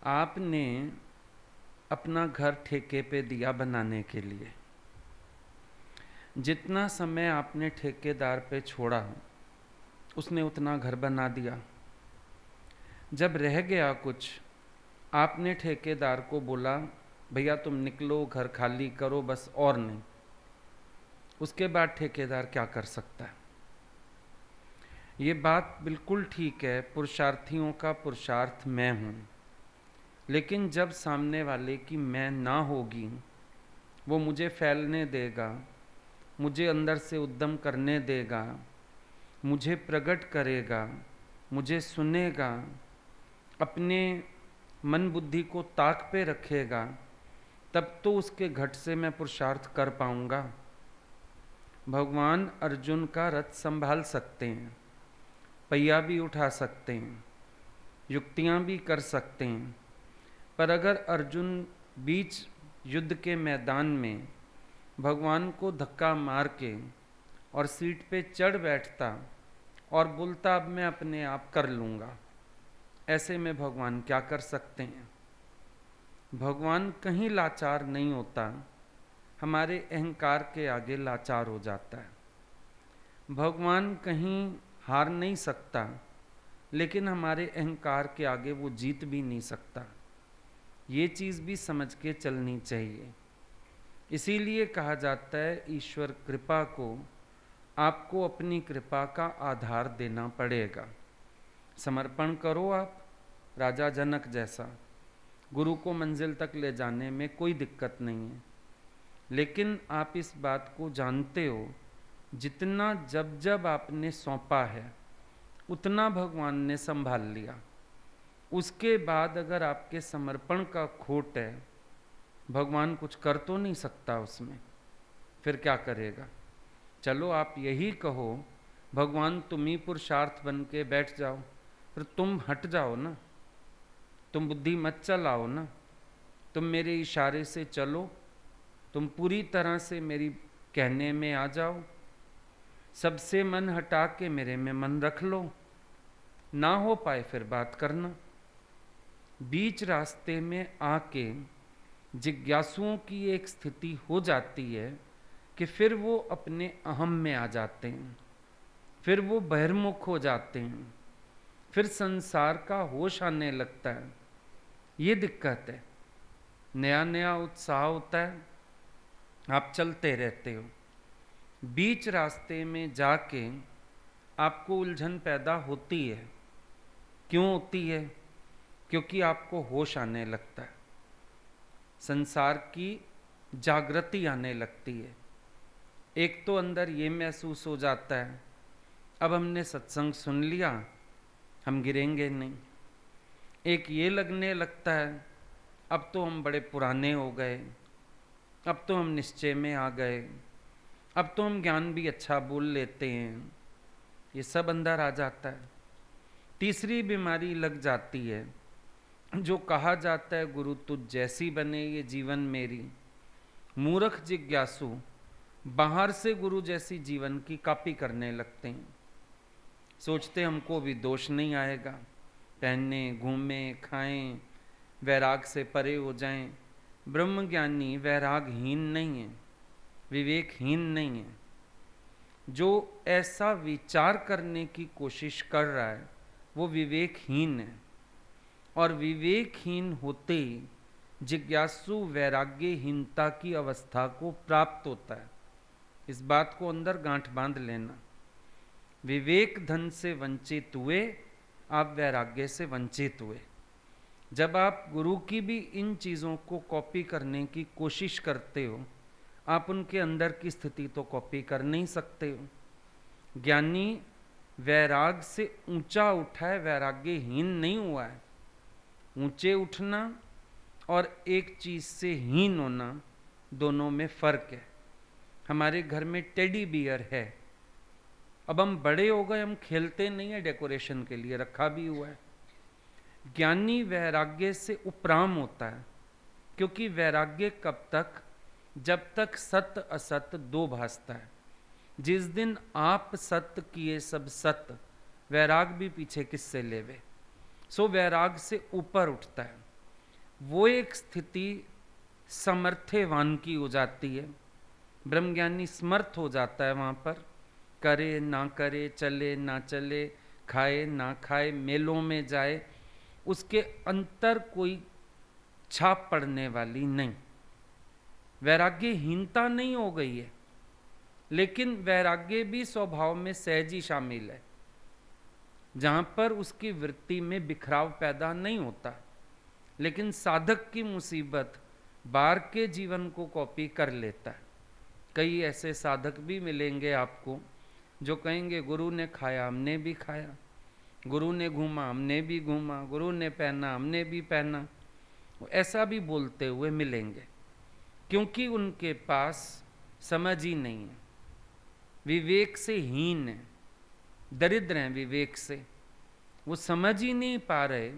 आपने अपना घर ठेके पे दिया बनाने के लिए। जितना समय आपने ठेकेदार पे छोड़ा उसने उतना घर बना दिया। जब रह गया कुछ, आपने ठेकेदार को बोला भैया तुम निकलो, घर खाली करो, बस और नहीं। उसके बाद ठेकेदार क्या कर सकता है? ये बात बिल्कुल ठीक है, पुरुषार्थियों का पुरुषार्थ मैं हूँ, लेकिन जब सामने वाले की मैं ना होगी, वो मुझे फैलने देगा, मुझे अंदर से उद्यम करने देगा, मुझे प्रकट करेगा, मुझे सुनेगा, अपने मन बुद्धि को ताक पे रखेगा, तब तो उसके घट से मैं पुरुषार्थ कर पाऊंगा। भगवान अर्जुन का रथ संभाल सकते हैं, पहिया भी उठा सकते हैं, युक्तियां भी कर सकते हैं, पर अगर अर्जुन बीच युद्ध के मैदान में भगवान को धक्का मार के और सीट पे चढ़ बैठता और बोलता अब मैं अपने आप कर लूँगा, ऐसे में भगवान क्या कर सकते हैं? भगवान कहीं लाचार नहीं होता, हमारे अहंकार के आगे लाचार हो जाता है। भगवान कहीं हार नहीं सकता, लेकिन हमारे अहंकार के आगे वो जीत भी नहीं सकता। ये चीज़ भी समझ के चलनी चाहिए। इसीलिए कहा जाता है ईश्वर कृपा को आपको अपनी कृपा का आधार देना पड़ेगा। समर्पण करो आप, राजा जनक जैसा। गुरु को मंजिल तक ले जाने में कोई दिक्कत नहीं है, लेकिन आप इस बात को जानते हो, जितना जब जब आपने सौंपा है उतना भगवान ने संभाल लिया। उसके बाद अगर आपके समर्पण का खोट है, भगवान कुछ कर तो नहीं सकता उसमें, फिर क्या करेगा? चलो आप यही कहो भगवान तुम ही पुरुषार्थ बन के बैठ जाओ, फिर तुम हट जाओ ना, तुम बुद्धि मत चलाओ ना, तुम मेरे इशारे से चलो, तुम पूरी तरह से मेरी कहने में आ जाओ, सबसे मन हटा के मेरे में मन रख लो। ना हो पाए फिर बात करना। बीच रास्ते में आके जिज्ञासुओं की एक स्थिति हो जाती है कि फिर वो अपने अहम में आ जाते हैं, फिर वो बहिर्मुख हो जाते हैं, फिर संसार का होश आने लगता है। ये दिक्कत है। नया नया उत्साह होता है, आप चलते रहते हो, बीच रास्ते में जाके आपको उलझन पैदा होती है। क्यों होती है? क्योंकि आपको होश आने लगता है, संसार की जागृति आने लगती है। एक तो अंदर ये महसूस हो जाता है अब हमने सत्संग सुन लिया, हम गिरेंगे नहीं। एक ये लगने लगता है अब तो हम बड़े पुराने हो गए, अब तो हम निश्चय में आ गए, अब तो हम ज्ञान भी अच्छा बोल लेते हैं। ये सब अंदर आ जाता है। तीसरी बीमारी लग जाती है, जो कहा जाता है गुरु तुझ जैसी बने ये जीवन मेरी। मूर्ख जिज्ञासु बाहर से गुरु जैसी जीवन की कॉपी करने लगते हैं, सोचते हमको भी दोष नहीं आएगा, पहनने घूमें खाएं, वैराग से परे हो जाएं। ब्रह्मज्ञानी वैरागहीन नहीं है, विवेकहीन नहीं है। जो ऐसा विचार करने की कोशिश कर रहा है वो विवेकहीन है, और विवेकहीन होते ही जिज्ञासु वैराग्यहीनता की अवस्था को प्राप्त होता है। इस बात को अंदर गांठ बांध लेना। विवेक धन से वंचित हुए, आप वैराग्य से वंचित हुए। जब आप गुरु की भी इन चीज़ों को कॉपी करने की कोशिश करते हो, आप उनके अंदर की स्थिति तो कॉपी कर नहीं सकते हो। ज्ञानी वैराग से ऊंचा उठा है, वैराग्यहीन नहीं हुआ है। ऊंचे उठना और एक चीज़ से हीन होना, दोनों में फर्क है। हमारे घर में टेडी बियर है, अब हम बड़े हो गए, हम खेलते नहीं है, डेकोरेशन के लिए रखा भी हुआ है। ज्ञानी वैराग्य से उपराम होता है, क्योंकि वैराग्य कब तक? जब तक सत्य असत्य दो भासता है। जिस दिन आप सत्य किए सब सत्य, वैराग भी पीछे किससे लेवे। सो वैराग से ऊपर उठता है। वो एक स्थिति समर्थ्यवान की हो जाती है। ब्रह्मज्ञानी समर्थ हो जाता है वहाँ पर, करे ना करे, चले ना चले, खाए ना खाए, मेलों में जाए, उसके अंतर कोई छाप पड़ने वाली नहीं। वैराग्यहीनता नहीं हो गई है, लेकिन वैराग्य भी स्वभाव में सहज ही शामिल है, जहाँ पर उसकी वृत्ति में बिखराव पैदा नहीं होता। लेकिन साधक की मुसीबत बाहर के जीवन को कॉपी कर लेता है। कई ऐसे साधक भी मिलेंगे आपको जो कहेंगे गुरु ने खाया हमने भी खाया, गुरु ने घूमा हमने भी घूमा, गुरु ने पहना हमने भी पहना, ऐसा भी बोलते हुए मिलेंगे, क्योंकि उनके पास समझ ही नहीं है, विवेक से हीन है, दरिद्र हैं विवेक से, वो समझ ही नहीं पा रहे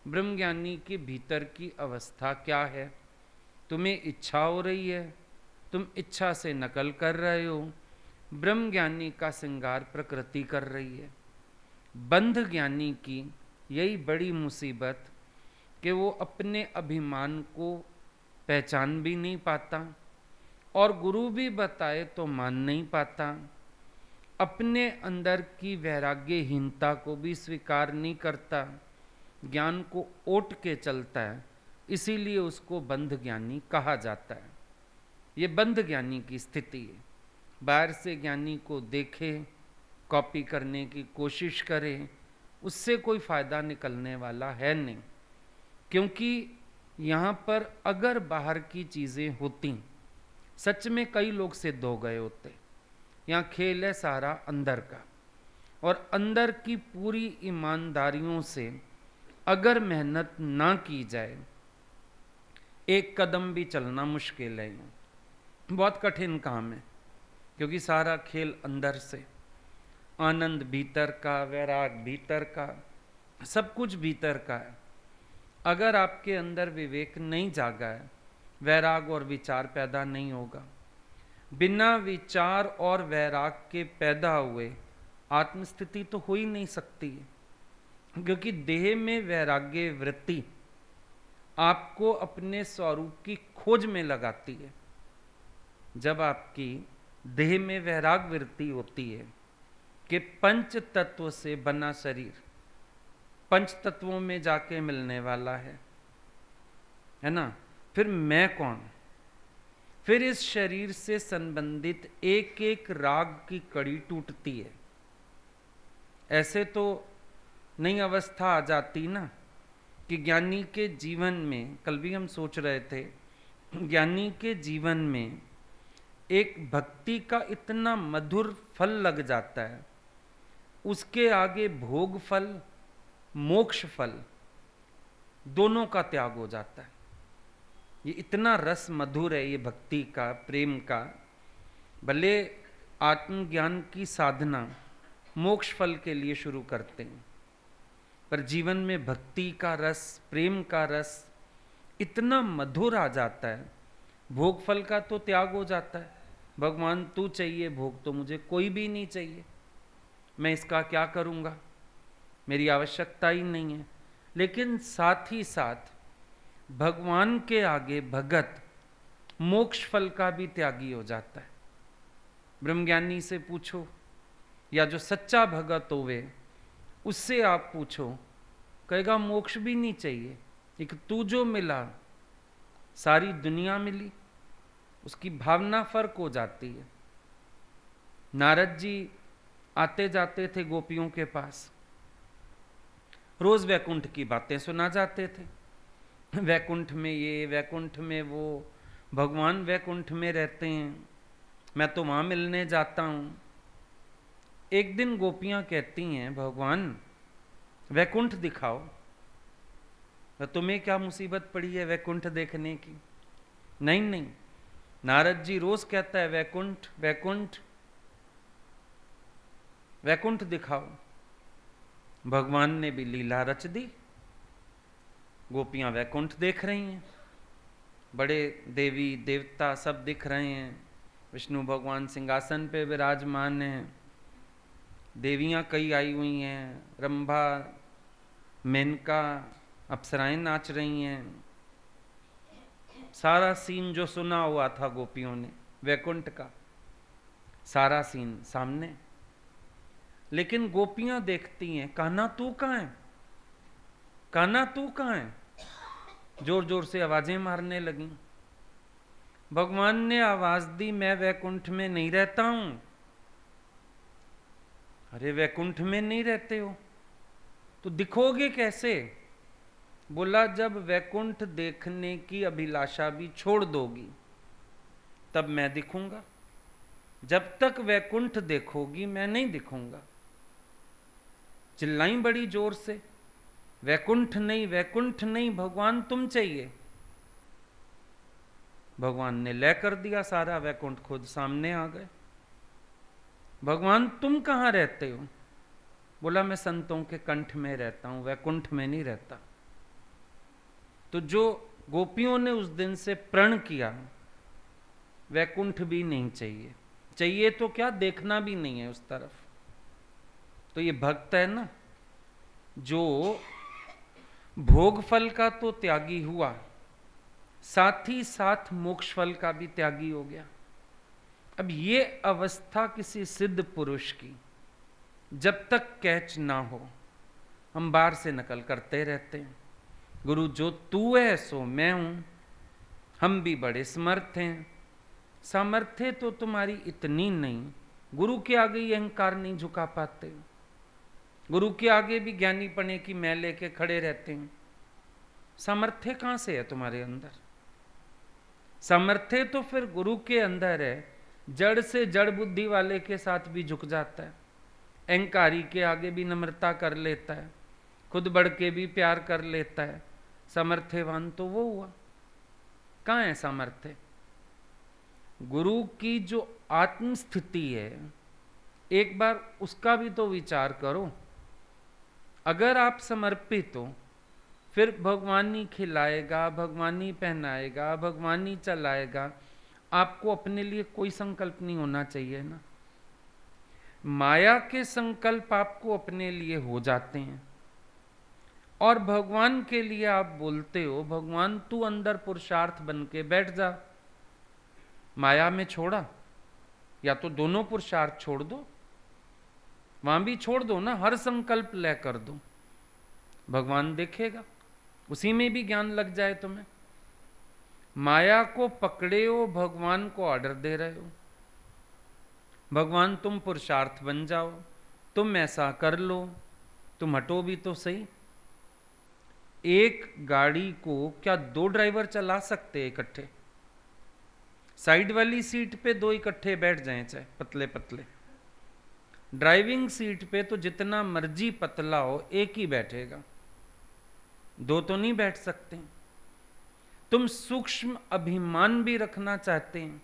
ब्रह्मज्ञानी के भीतर की अवस्था क्या है। तुम्हें इच्छा हो रही है, तुम इच्छा से नकल कर रहे हो, ब्रह्मज्ञानी का श्रृंगार प्रकृति कर रही है। बंध ज्ञानी की यही बड़ी मुसीबत कि वो अपने अभिमान को पहचान भी नहीं पाता, और गुरु भी बताए तो मान नहीं पाता, अपने अंदर की वैराग्यहीनता को भी स्वीकार नहीं करता, ज्ञान को ओट के चलता है, इसीलिए उसको बंध ज्ञानी कहा जाता है। ये बंध ज्ञानी की स्थिति है। बाहर से ज्ञानी को देखे, कॉपी करने की कोशिश करे, उससे कोई फायदा निकलने वाला है नहीं, क्योंकि यहाँ पर अगर बाहर की चीज़ें होती, सच में कई लोग सिद्ध हो गए होते। यहाँ खेल है सारा अंदर का, और अंदर की पूरी ईमानदारियों से अगर मेहनत ना की जाए, एक कदम भी चलना मुश्किल है, बहुत कठिन काम है, क्योंकि सारा खेल अंदर से, आनंद भीतर का, वैराग भीतर का, सब कुछ भीतर का है। अगर आपके अंदर विवेक नहीं जागा है, वैराग और विचार पैदा नहीं होगा। बिना विचार और वैराग के पैदा हुए आत्मस्थिति तो हो ही नहीं सकती है, क्योंकि देह में वैराग्य वृत्ति आपको अपने स्वरूप की खोज में लगाती है। जब आपकी देह में वैराग वृत्ति होती है कि पंच तत्व से बना शरीर पंच तत्वों में जाके मिलने वाला है ना, फिर मैं कौन, फिर इस शरीर से संबंधित एक एक राग की कड़ी टूटती है। ऐसे तो नई अवस्था आ जाती ना कि ज्ञानी के जीवन में, कल भी हम सोच रहे थे, ज्ञानी के जीवन में एक भक्ति का इतना मधुर फल लग जाता है, उसके आगे भोग फल, मोक्ष फल दोनों का त्याग हो जाता है। ये इतना रस मधुर है ये भक्ति का, प्रेम का। भले आत्मज्ञान की साधना मोक्ष फल के लिए शुरू करते हैं, पर जीवन में भक्ति का रस, प्रेम का रस इतना मधुर आ जाता है, भोग फल का तो त्याग हो जाता है। भगवान तू चाहिए, भोग तो मुझे कोई भी नहीं चाहिए, मैं इसका क्या करूँगा, मेरी आवश्यकता ही नहीं है। लेकिन साथ ही साथ भगवान के आगे भगत मोक्ष फल का भी त्यागी हो जाता है। ब्रह्मज्ञानी से पूछो, या जो सच्चा भगत होवे उससे आप पूछो, कहेगा मोक्ष भी नहीं चाहिए, एक तू जो मिला सारी दुनिया मिली, उसकी भावना फर्क हो जाती है। नारद जी आते जाते थे गोपियों के पास, रोज वैकुंठ की बातें सुना जाते थे, वैकुंठ में ये, वैकुंठ में वो, भगवान वैकुंठ में रहते हैं, मैं तो वहाँ मिलने जाता हूँ। एक दिन गोपियाँ कहती हैं, भगवान वैकुंठ दिखाओ, तो तुम्हें क्या मुसीबत पड़ी है वैकुंठ देखने की। नहीं नहीं, नारद जी रोज कहता है वैकुंठ वैकुंठ वैकुंठ दिखाओ। भगवान ने भी लीला रच दी, गोपियां वैकुंठ देख रही हैं, बड़े देवी देवता सब दिख रहे हैं, विष्णु भगवान सिंहासन पे विराजमान हैं, देवियां कई आई हुई हैं, रंभा, मेनका, अप्सराएं नाच रही हैं, सारा सीन जो सुना हुआ था गोपियों ने वैकुंठ का, सारा सीन सामने। लेकिन गोपियां देखती हैं, कान्हा तू कहाँ है, कान्हा तू कहाँ है, जोर जोर से आवाजें मारने लगी। भगवान ने आवाज दी, मैं वैकुंठ में नहीं रहता हूं। अरे वैकुंठ में नहीं रहते हो तो दिखोगे कैसे? बोला जब वैकुंठ देखने की अभिलाषा भी छोड़ दोगी तब मैं दिखूंगा, जब तक वैकुंठ देखोगी मैं नहीं दिखूंगा। चिल्लाई बड़ी जोर से, वैकुंठ नहीं, वैकुंठ नहीं, भगवान तुम चाहिए। भगवान ने लय कर दिया सारा, वैकुंठ खुद सामने आ गए। भगवान तुम कहाँ रहते हो? बोला मैं संतों के कंठ में रहता हूं, वैकुंठ में नहीं रहता। तो जो गोपियों ने उस दिन से प्रण किया, वैकुंठ भी नहीं चाहिए, चाहिए तो क्या, देखना भी नहीं है उस तरफ। तो ये भक्त है ना, जो भोग फल का तो त्यागी हुआ, साथ ही साथ मोक्ष फल का भी त्यागी हो गया। अब ये अवस्था किसी सिद्ध पुरुष की जब तक कैच ना हो, हम बाहर से नकल करते रहते हैं। गुरु जो तू है सो मैं हूं, हम भी बड़े समर्थ हैं। सामर्थ्य तो तुम्हारी इतनी नहीं, गुरु के आगे ये अहंकार नहीं झुका पाते। गुरु के आगे भी ज्ञानी पने की मैं लेके खड़े रहते हैं। सामर्थ्य कहां से है तुम्हारे अंदर? सामर्थ्य तो फिर गुरु के अंदर है, जड़ से जड़ बुद्धि वाले के साथ भी झुक जाता है, अहंकारी के आगे भी नम्रता कर लेता है, खुद बढ़ के भी प्यार कर लेता है। सामर्थ्यवान तो वो हुआ। कहाँ है सामर्थ्य? गुरु की जो आत्म स्थिति है, एक बार उसका भी तो विचार करो। अगर आप समर्पित हो, फिर भगवान ही खिलाएगा, भगवान ही पहनाएगा, भगवान ही चलाएगा। आपको अपने लिए कोई संकल्प नहीं होना चाहिए ना। माया के संकल्प आपको अपने लिए हो जाते हैं, और भगवान के लिए आप बोलते हो भगवान तू अंदर पुरुषार्थ बन के बैठ जा। माया में छोड़ा, या तो दोनों पुरुषार्थ छोड़ दो, वहां भी छोड़ दो ना, हर संकल्प ले कर दो, भगवान देखेगा, उसी में भी ज्ञान लग जाए तुम्हें। माया को पकड़े हो, भगवान को ऑर्डर दे रहे हो, भगवान तुम पुरुषार्थ बन जाओ, तुम ऐसा कर लो, तुम हटो भी तो सही। एक गाड़ी को क्या दो ड्राइवर चला सकते इकट्ठे? साइड वाली सीट पे दो इकट्ठे बैठ जाएं, चाहे पतले पतले। ड्राइविंग सीट पे तो जितना मर्जी पतला हो एक ही बैठेगा, दो तो नहीं बैठ सकते। तुम सूक्ष्म अभिमान भी रखना चाहते हैं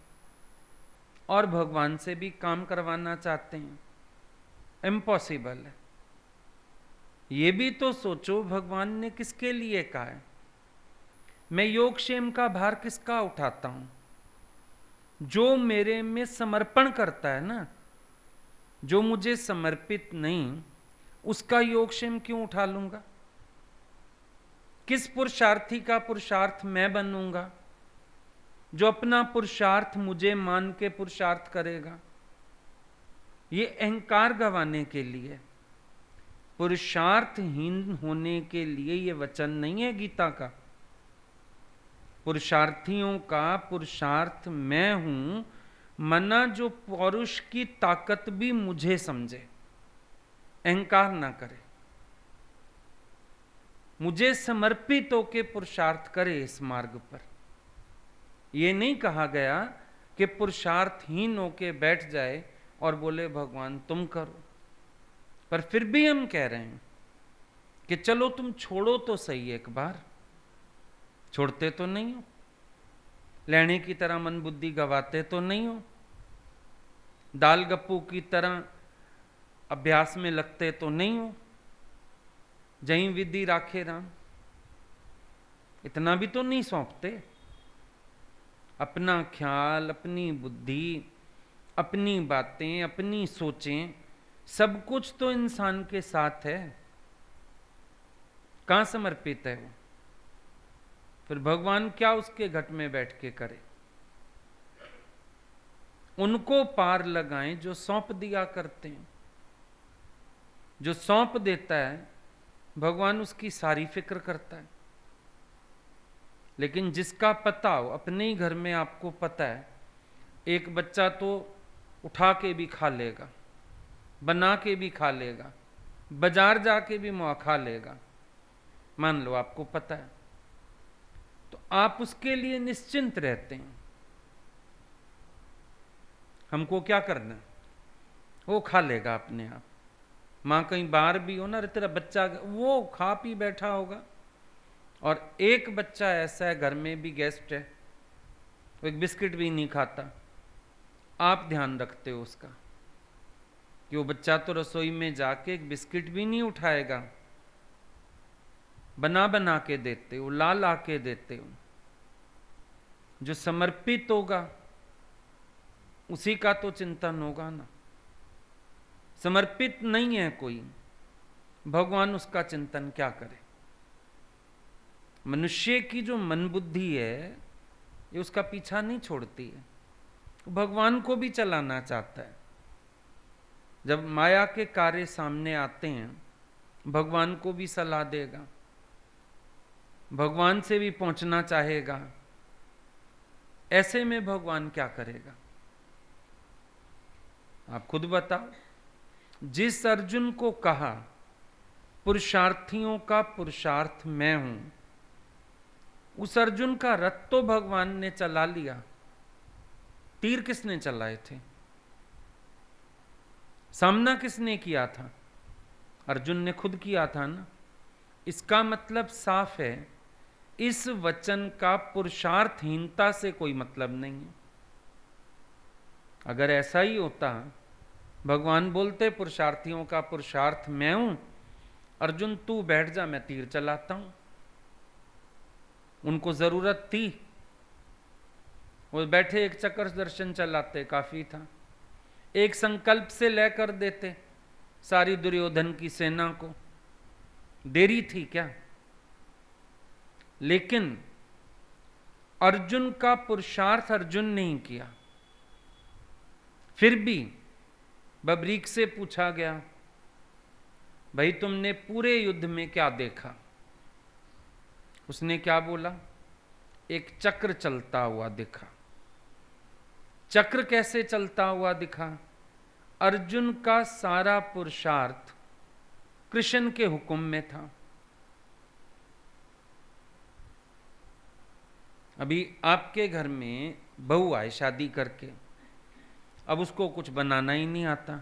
और भगवान से भी काम करवाना चाहते हैं, इम्पॉसिबल है। ये भी तो सोचो भगवान ने किसके लिए कहा है? मैं योगक्षेम का भार किसका उठाता हूं? जो मेरे में समर्पण करता है ना, जो मुझे समर्पित नहीं, उसका योगक्षेम क्यों उठा लूंगा? किस पुरुषार्थी का पुरुषार्थ मैं बनूंगा जो अपना पुरुषार्थ मुझे मान के पुरुषार्थ करेगा? ये अहंकार गंवाने के लिए, पुरुषार्थहीन होने के लिए ये वचन नहीं है गीता का। पुरुषार्थियों का पुरुषार्थ मैं हूं, मना जो पौरुष की ताकत भी मुझे समझे, अहंकार ना करे, मुझे समर्पित होके पुरुषार्थ करे इस मार्ग पर। ये नहीं कहा गया कि पुरुषार्थहीन होके बैठ जाए और बोले भगवान तुम करो। पर फिर भी हम कह रहे हैं कि चलो तुम छोड़ो तो सही एक बार। छोड़ते तो नहीं हो, लेने की तरह मन बुद्धि गवाते तो नहीं हो, दाल गप्पू की तरह अभ्यास में लगते तो नहीं हो। जहीं विधि राखे राम, इतना भी तो नहीं सौंपते। अपना ख्याल, अपनी बुद्धि, अपनी बातें, अपनी सोचें, सब कुछ तो इंसान के साथ है। कहां समर्पित है वो? फिर भगवान क्या उसके घट में बैठ के करे? उनको पार लगाएं जो सौंप दिया करते हैं। जो सौंप देता है भगवान उसकी सारी फिक्र करता है। लेकिन जिसका पता हो, अपने ही घर में आपको पता है, एक बच्चा तो उठा के भी खा लेगा, बना के भी खा लेगा, बाजार जाके भी मुआ खा लेगा, मान लो आपको पता है, तो आप उसके लिए निश्चिंत रहते हैं। हमको क्या करना है? वो खा लेगा अपने आप। माँ कहीं बाहर भी हो ना, अरे तेरा बच्चा, वो खा पी बैठा होगा। और एक बच्चा ऐसा है, घर में भी गेस्ट है, वो एक बिस्किट भी नहीं खाता, आप ध्यान रखते हो उसका कि वो बच्चा तो रसोई में जाके एक बिस्किट भी नहीं उठाएगा, बना बना के देते हो, ला ला के देते हो। जो समर्पित होगा उसी का तो चिंतन होगा ना। समर्पित नहीं है कोई, भगवान उसका चिंतन क्या करे? मनुष्य की जो मन बुद्धि है ये उसका पीछा नहीं छोड़ती है, भगवान को भी चलाना चाहता है। जब माया के कार्य सामने आते हैं भगवान को भी सलाह देगा, भगवान से भी पहुंचना चाहेगा। ऐसे में भगवान क्या करेगा? आप खुद बताओ। जिस अर्जुन को कहा पुरुषार्थियों का पुरुषार्थ मैं हूं, उस अर्जुन का रथ तो भगवान ने चला लिया, तीर किसने चलाए थे? सामना किसने किया था? अर्जुन ने खुद किया था ना। इसका मतलब साफ है, इस वचन का पुरुषार्थहीनता से कोई मतलब नहीं है। अगर ऐसा ही होता, भगवान बोलते पुरुषार्थियों का पुरुषार्थ मैं हूं, अर्जुन तू बैठ जा, मैं तीर चलाता हूं। उनको जरूरत थी, वो बैठे एक चक्र दर्शन चलाते, काफी था। एक संकल्प से लेकर देते सारी दुर्योधन की सेना को, देरी थी क्या? लेकिन अर्जुन का पुरुषार्थ अर्जुन नहीं किया। फिर भी बबरीक से पूछा गया, भाई तुमने पूरे युद्ध में क्या देखा? उसने क्या बोला? एक चक्र चलता हुआ दिखा। चक्र कैसे चलता हुआ दिखा? अर्जुन का सारा पुरुषार्थ कृष्ण के हुक्म में था। अभी आपके घर में बहू आए शादी करके, अब उसको कुछ बनाना ही नहीं आता।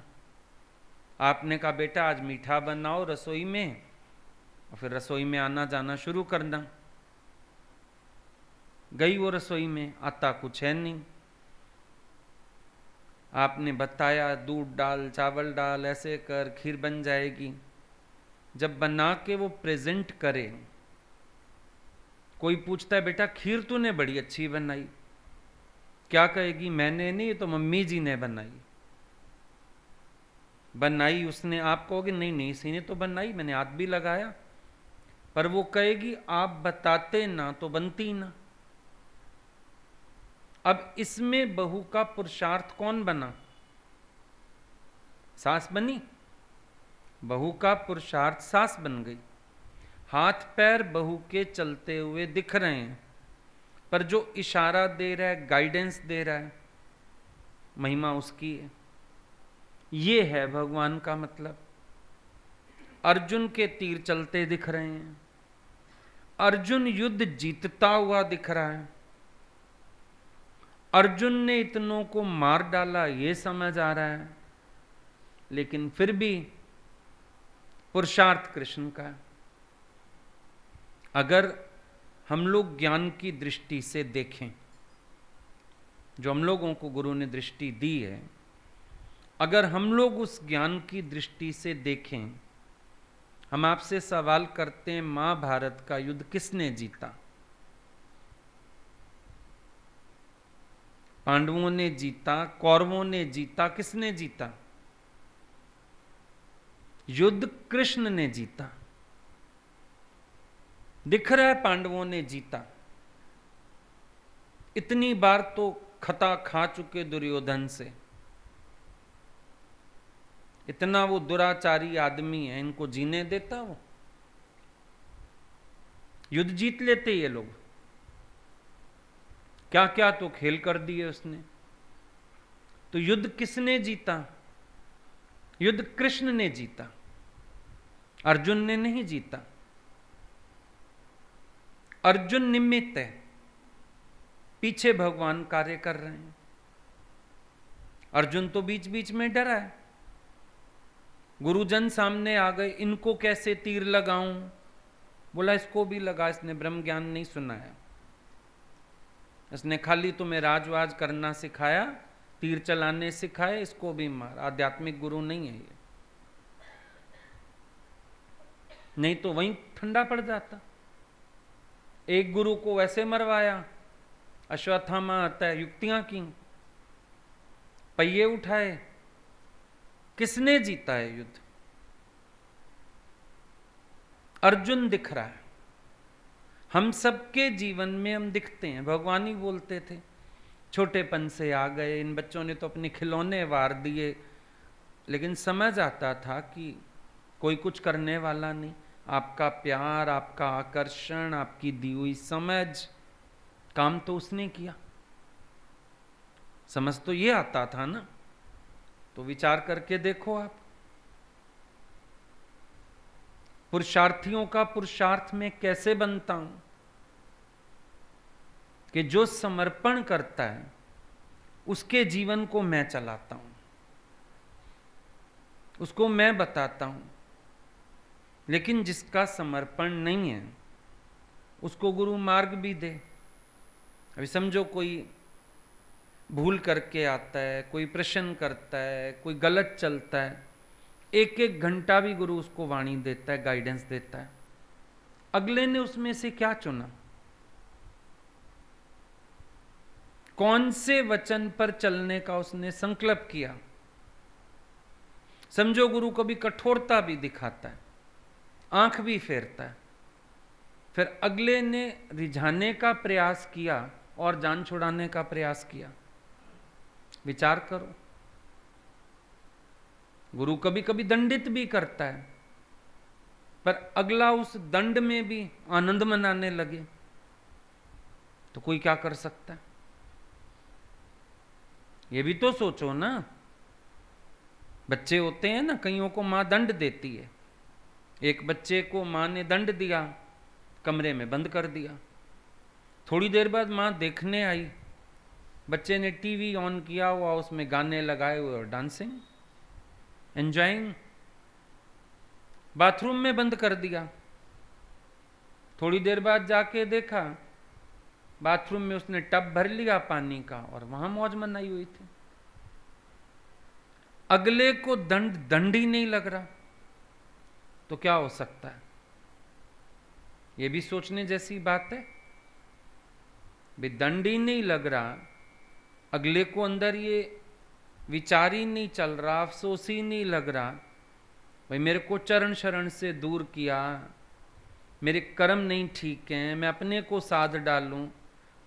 आपने कहा बेटा आज मीठा बनाओ रसोई में, और फिर रसोई में आना जाना शुरू करना। गई वो रसोई में, आता कुछ है नहीं। आपने बताया दूध डाल, चावल डाल, ऐसे कर खीर बन जाएगी। जब बना के वो प्रेजेंट करे, कोई पूछता है बेटा खीर तूने बड़ी अच्छी बनाई, क्या कहेगी? मैंने नहीं, तो मम्मी जी ने बनाई। बनाई उसने, आप कहोगे नहीं नहीं इसी ने तो बनाई, मैंने हाथ भी लगाया। पर वो कहेगी आप बताते ना तो बनती ना। अब इसमें बहू का पुरुषार्थ कौन बना? सास बनी। बहू का पुरुषार्थ सास बन गई। हाथ पैर बहू के चलते हुए दिख रहे हैं, पर जो इशारा दे रहा है, गाइडेंस दे रहा है, महिमा उसकी है। ये है भगवान का मतलब। अर्जुन के तीर चलते दिख रहे हैं, अर्जुन युद्ध जीतता हुआ दिख रहा है, अर्जुन ने इतनों को मार डाला ये समझ आ रहा है, लेकिन फिर भी पुरुषार्थ कृष्ण का है। अगर हम लोग ज्ञान की दृष्टि से देखें, जो हम लोगों को गुरु ने दृष्टि दी है, अगर हम लोग उस ज्ञान की दृष्टि से देखें, हम आपसे सवाल करते हैं महाभारत का युद्ध किसने जीता? पांडवों ने जीता, कौरवों ने जीता, किसने जीता? युद्ध कृष्ण ने जीता। दिख रहा है पांडवों ने जीता, इतनी बार तो खता खा चुके दुर्योधन से, इतना वो दुराचारी आदमी है, इनको जीने देता वो? युद्ध जीत लेते ये लोग, क्या क्या तो खेल कर दिए उसने। तो युद्ध किसने जीता? युद्ध कृष्ण ने जीता, अर्जुन ने नहीं जीता। अर्जुन निमित्त है, पीछे भगवान कार्य कर रहे हैं। अर्जुन तो बीच बीच में डरा है, गुरुजन सामने आ गए, इनको कैसे तीर लगाऊं? बोला इसको भी लगा, इसने ब्रह्म ज्ञान नहीं सुनाया, इसने खाली तुम्हें राजवाज करना सिखाया, तीर चलाने सिखाए, इसको भी मार। आध्यात्मिक गुरु नहीं है ये, नहीं तो वहीं ठंडा पड़ जाता। एक गुरु को वैसे मरवाया, अश्वत्थामा आता है, युक्तियां की, पहिए उठाए। किसने जीता है युद्ध? अर्जुन दिख रहा है। हम सबके जीवन में हम दिखते हैं। भगवान ही बोलते थे छोटेपन से आ गए, इन बच्चों ने तो अपने खिलौने वार दिए, लेकिन समझ आता था कि कोई कुछ करने वाला नहीं। आपका प्यार, आपका आकर्षण, आपकी दी हुई समझ, काम तो उसने किया। समझ तो ये आता था ना, तो विचार करके देखो आप। पुरुषार्थियों का पुरुषार्थ में कैसे बनता हूं कि जो समर्पण करता है उसके जीवन को मैं चलाता हूं, उसको मैं बताता हूं। लेकिन जिसका समर्पण नहीं है उसको गुरु मार्ग भी दे। अभी समझो कोई भूल करके आता है, कोई प्रश्न करता है, कोई गलत चलता है, एक एक घंटा भी गुरु उसको वाणी देता है, गाइडेंस देता है। अगले ने उसमें से क्या चुना? कौन से वचन पर चलने का उसने संकल्प किया? समझो गुरु कभी कठोरता भी दिखाता है, आंख भी फेरता है, फिर अगले ने रिझाने का प्रयास किया और जान छुड़ाने का प्रयास किया। विचार करो। गुरु कभी कभी दंडित भी करता है, पर अगला उस दंड में भी आनंद मनाने लगे तो कोई क्या कर सकता है? ये भी तो सोचो ना। बच्चे होते हैं ना, कईयों को मां दंड देती है। एक बच्चे को मां ने दंड दिया, कमरे में बंद कर दिया। थोड़ी देर बाद मां देखने आई, बच्चे ने टीवी ऑन किया हुआ, उसमें गाने लगाए हुए और डांसिंग, एंजॉइंग। बाथरूम में बंद कर दिया। थोड़ी देर बाद जाके देखा, बाथरूम में उसने टब भर लिया पानी का और वहां मौज मनाई हुई थी। अगले को दंड ही नहीं लग रहा तो क्या हो सकता है? ये भी सोचने जैसी बात है। भी दंड ही नहीं लग रहा, अगले को अंदर ये विचार ही नहीं चल रहा, अफसोस ही नहीं लग रहा, भाई मेरे को चरण शरण से दूर किया, मेरे कर्म नहीं ठीक हैं, मैं अपने को साध डालूं,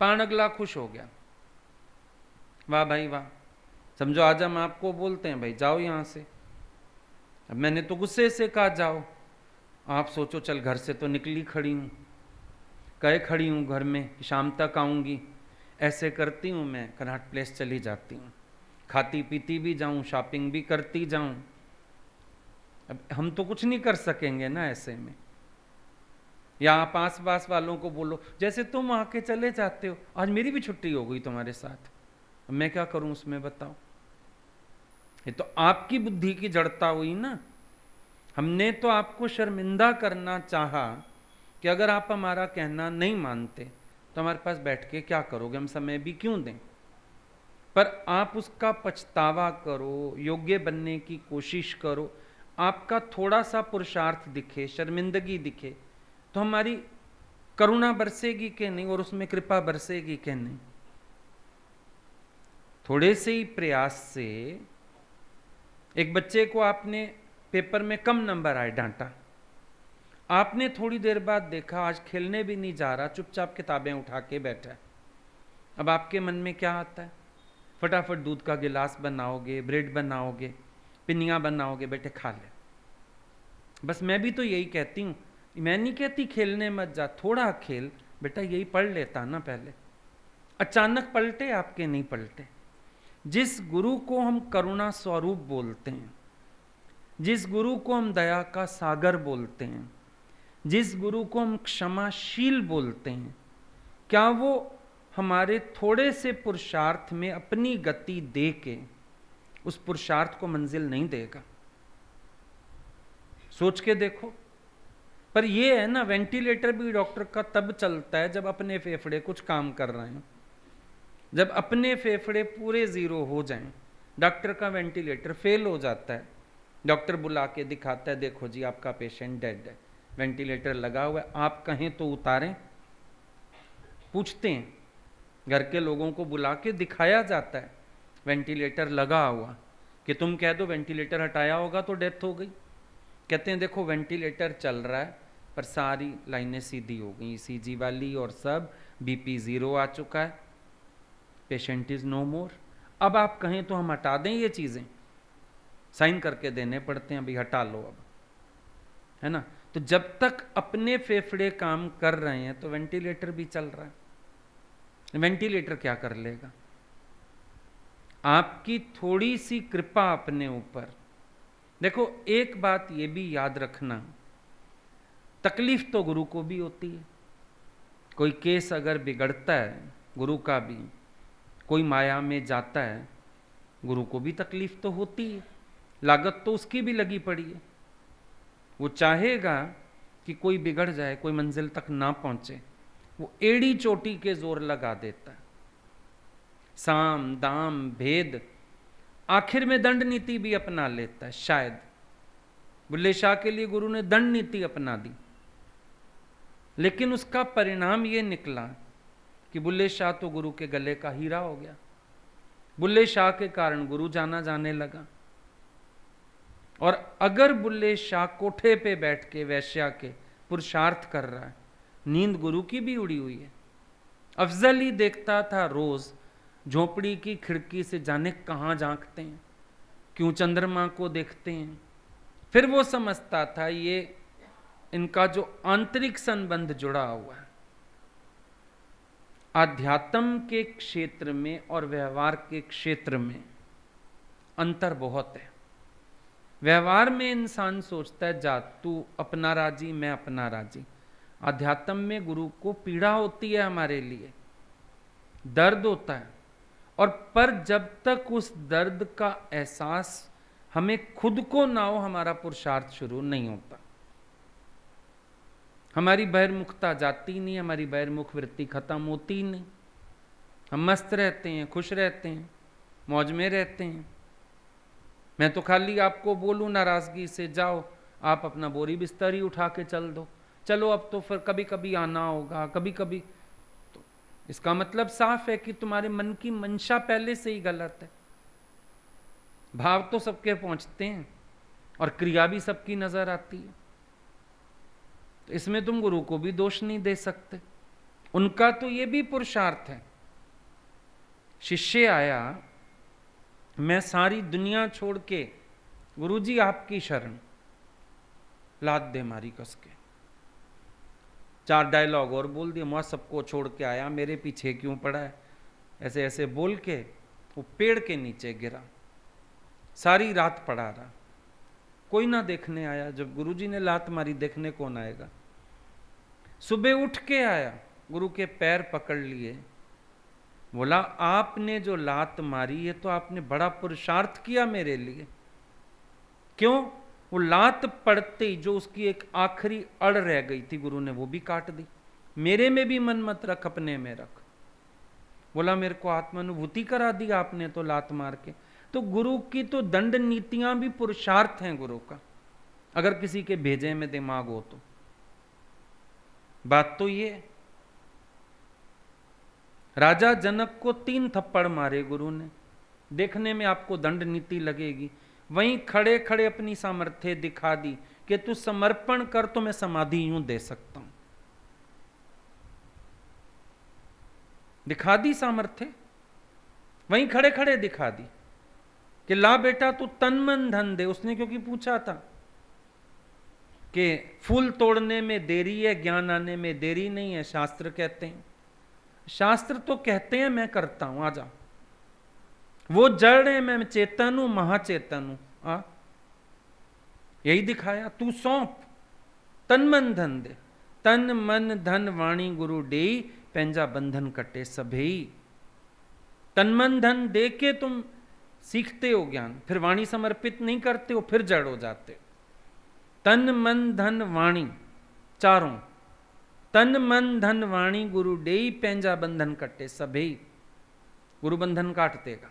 पान अगला खुश हो गया। वाह भाई वाह। समझो आज हम आपको बोलते हैं भाई जाओ यहां से, अब मैंने तो गुस्से से कहा जाओ, आप सोचो चल घर से तो निकली खड़ी हूं, कहे खड़ी हूं घर में कि शाम तक आऊंगी, ऐसे करती हूं मैं कनॉट प्लेस चली जाती हूं, खाती पीती भी जाऊं, शॉपिंग भी करती जाऊं। अब हम तो कुछ नहीं कर सकेंगे ना ऐसे में। या आप आस पास वालों को बोलो जैसे तुम आके चले जाते हो, आज मेरी भी छुट्टी हो गई तुम्हारे साथ, अब मैं क्या करूं उसमें बताओ। ये तो आपकी बुद्धि की जड़ता हुई ना। हमने तो आपको शर्मिंदा करना चाहा कि अगर आप हमारा कहना नहीं मानते तो हमारे पास बैठ के क्या करोगे, हम समय भी क्यों दें। पर आप उसका पछतावा करो, योग्य बनने की कोशिश करो, आपका थोड़ा सा पुरुषार्थ दिखे, शर्मिंदगी दिखे, तो हमारी करुणा बरसेगी कि नहीं, और उसमें कृपा बरसेगी कि नहीं। थोड़े से ही प्रयास से एक बच्चे को आपने पेपर में कम नंबर आए डांटा, आपने थोड़ी देर बाद देखा आज खेलने भी नहीं जा रहा, चुपचाप किताबें उठा के बैठा है, अब आपके मन में क्या आता है? फटाफट दूध का गिलास बनाओगे, ब्रेड बनाओगे, पिन्नियाँ बनाओगे, बेटे खा ले। बस मैं भी तो यही कहती हूँ, मैं नहीं कहती खेलने मत जा, थोड़ा खेल बेटा, यही पढ़ लेता ना पहले। अचानक पलटे आपके नहीं पलटे। जिस गुरु को हम करुणा स्वरूप बोलते हैं, जिस गुरु को हम दया का सागर बोलते हैं, जिस गुरु को हम क्षमाशील बोलते हैं, क्या वो हमारे थोड़े से पुरुषार्थ में अपनी गति दे के उस पुरुषार्थ को मंजिल नहीं देगा? सोच के देखो। पर ये है ना, वेंटिलेटर भी डॉक्टर का तब चलता है जब अपने फेफड़े कुछ काम कर रहे हैं, जब अपने फेफड़े पूरे जीरो हो जाएं। डॉक्टर का वेंटिलेटर फेल हो जाता है, डॉक्टर बुला के दिखाता है, देखो जी आपका पेशेंट डेड है, वेंटिलेटर लगा हुआ है, आप कहें तो उतारें। पूछते हैं, घर के लोगों को बुला के दिखाया जाता है वेंटिलेटर लगा हुआ, कि तुम कह दो वेंटिलेटर हटाया होगा तो डेथ हो गई। कहते हैं देखो वेंटिलेटर चल रहा है पर सारी लाइनें सीधी हो गई, ईसीजी वाली और सब, बीपी 0 आ चुका है, पेशेंट इज नो मोर। अब आप कहें तो हम हटा दें ये चीज़ें, साइन करके देने पड़ते हैं, अभी हटा लो अब, है ना। तो जब तक अपने फेफड़े काम कर रहे हैं तो वेंटिलेटर भी चल रहा है। वेंटिलेटर क्या कर लेगा? आपकी थोड़ी सी कृपा अपने ऊपर। देखो एक बात ये भी याद रखना, तकलीफ तो गुरु को भी होती है। कोई केस अगर बिगड़ता है गुरु का भी, कोई माया में जाता है, गुरु को भी तकलीफ तो होती है, लागत तो उसकी भी लगी पड़ी है। वो चाहेगा कि कोई बिगड़ जाए, कोई मंजिल तक ना पहुंचे, वो एड़ी चोटी के जोर लगा देता है, साम दाम भेद, आखिर में दंड नीति भी अपना लेता है। शायद बुल्ले शाह के लिए गुरु ने दंड नीति अपना दी, लेकिन उसका परिणाम ये निकला कि बुल्ले शाह तो गुरु के गले का हीरा हो गया। बुल्ले शाह के कारण गुरु जाना जाने लगा। और अगर बुल्ले शाह कोठे पे बैठ के वैश्या के पुरुषार्थ कर रहा है, नींद गुरु की भी उड़ी हुई है। अफजल ही देखता था रोज झोपड़ी की खिड़की से, जाने कहाँ झांकते हैं, क्यों चंद्रमा को देखते हैं। फिर वो समझता था ये इनका जो आंतरिक संबंध जुड़ा हुआ है, आध्यात्म के क्षेत्र में और व्यवहार के क्षेत्र में अंतर बहुत है। व्यवहार में इंसान सोचता है जा तू अपना राजी, मैं अपना राजी। आध्यात्म में गुरु को पीड़ा होती है, हमारे लिए दर्द होता है, और पर जब तक उस दर्द का एहसास हमें खुद को ना हो, हमारा पुरुषार्थ शुरू नहीं होता। हमारी बहिर्मुखता जाती नहीं, हमारी बहिर्मुख वृत्ति खत्म होती नहीं। हम मस्त रहते हैं, खुश रहते हैं, मौज में रहते हैं। मैं तो खाली आपको बोलूं नाराजगी से, जाओ आप अपना बोरी बिस्तर ही उठा के चल दो, चलो अब तो फिर कभी कभी आना होगा, कभी कभी, तो इसका मतलब साफ है कि तुम्हारे मन की मंशा पहले से ही गलत है। भाव तो सबके पहुंचते हैं और क्रिया भी सबकी नजर आती है, तो इसमें तुम गुरु को भी दोष नहीं दे सकते। उनका तो ये भी पुरुषार्थ है। शिष्य आया, मैं सारी दुनिया छोड़ के गुरुजी आपकी शरण, लाद दे मारी कस के, 4 डायलॉग और बोल दिए, मैं सबको छोड़ के आया, मेरे पीछे क्यों पड़ा है, ऐसे ऐसे बोल के वो पेड़ के नीचे गिरा। सारी रात पड़ा रहा, कोई ना देखने आया। जब गुरुजी ने लात मारी, देखने कौन आएगा। सुबह उठ के आया, गुरु के पैर पकड़ लिए, बोला आपने जो लात मारी है तो आपने बड़ा पुरुषार्थ किया मेरे लिए। क्यों? वो लात पड़ते ही जो उसकी एक आखिरी अड़ रह गई थी, गुरु ने वो भी काट दी। मेरे में भी मन मत रख, अपने में रख। बोला मेरे को आत्मानुभूति करा दी आपने तो लात मार के। तो गुरु की तो दंड नीतियां भी पुरुषार्थ हैं गुरु का, अगर किसी के भेजे में दिमाग हो तो। बात तो ये, राजा जनक को 3 थप्पड़ मारे गुरु ने, देखने में आपको दंड नीति लगेगी, वहीं खड़े खड़े अपनी सामर्थ्य दिखा दी कि तू समर्पण कर तो मैं समाधि यूं दे सकता हूं। दिखा दी सामर्थ्य, वहीं खड़े खड़े दिखा दी कि ला बेटा तू तन मन धन दे। उसने क्योंकि पूछा था कि फूल तोड़ने में देरी है, ज्ञान आने में देरी नहीं है, शास्त्र कहते हैं। शास्त्र तो कहते हैं मैं करता हूं, आजा। वो जड़ है, मैं चेतन हूं, महाचेतन हूं। यही दिखाया, तू सौंप, तन मन धन दे। तन मन धन वाणी गुरु डेई, पेंजा बंधन कटे सभेई। तन मन धन दे के तुम सीखते हो ज्ञान, फिर वाणी समर्पित नहीं करते हो, फिर जड़ हो जाते। तन मन धन वाणी चारों, तन मन धन वाणी गुरु डेई, पेंजा बंधन कटे सभेई। गुरु बंधन काट देगा।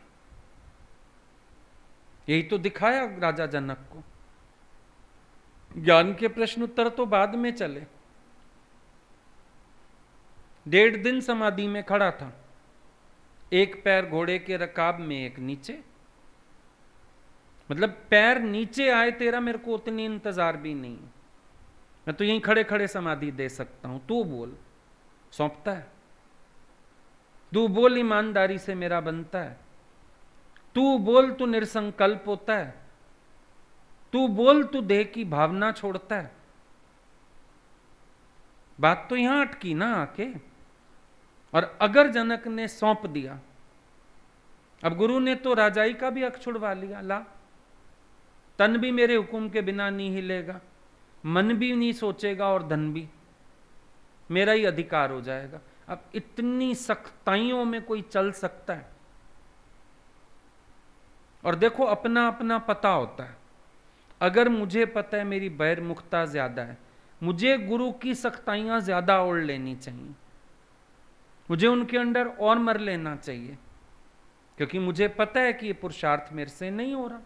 यही तो दिखाया राजा जनक को। ज्ञान के प्रश्न उत्तर तो बाद में चले। 1.5 दिन समाधि में खड़ा था, एक पैर घोड़े के रकाब में, एक नीचे। मतलब पैर नीचे आए तेरा मेरे को उतनी इंतजार भी नहीं, मैं तो यहीं खड़े खड़े समाधि दे सकता हूं। तू बोल, सौंपता है। तू बोल, ईमानदारी से मेरा बनता है। तू बोल, तू निरसंकल्प होता है। तू बोल, तू देह की भावना छोड़ता है। बात तो यहां अटकी ना आके। और अगर जनक ने सौंप दिया, अब गुरु ने तो राजाई का भी हक छुड़वा लिया। ला, तन भी मेरे हुक्म के बिना नहीं हिलेगा, मन भी नहीं सोचेगा, और धन भी मेरा ही अधिकार हो जाएगा। अब इतनी सख्ताइयों में कोई चल सकता है? और देखो, अपना अपना पता होता है। अगर मुझे पता है मेरी बहिर्मुखता ज्यादा है, मुझे गुरु की सख्ताइयां ज्यादा ओढ़ लेनी चाहिए, मुझे उनके अंडर और मर लेना चाहिए, क्योंकि मुझे पता है कि ये पुरुषार्थ मेरे से नहीं हो रहा।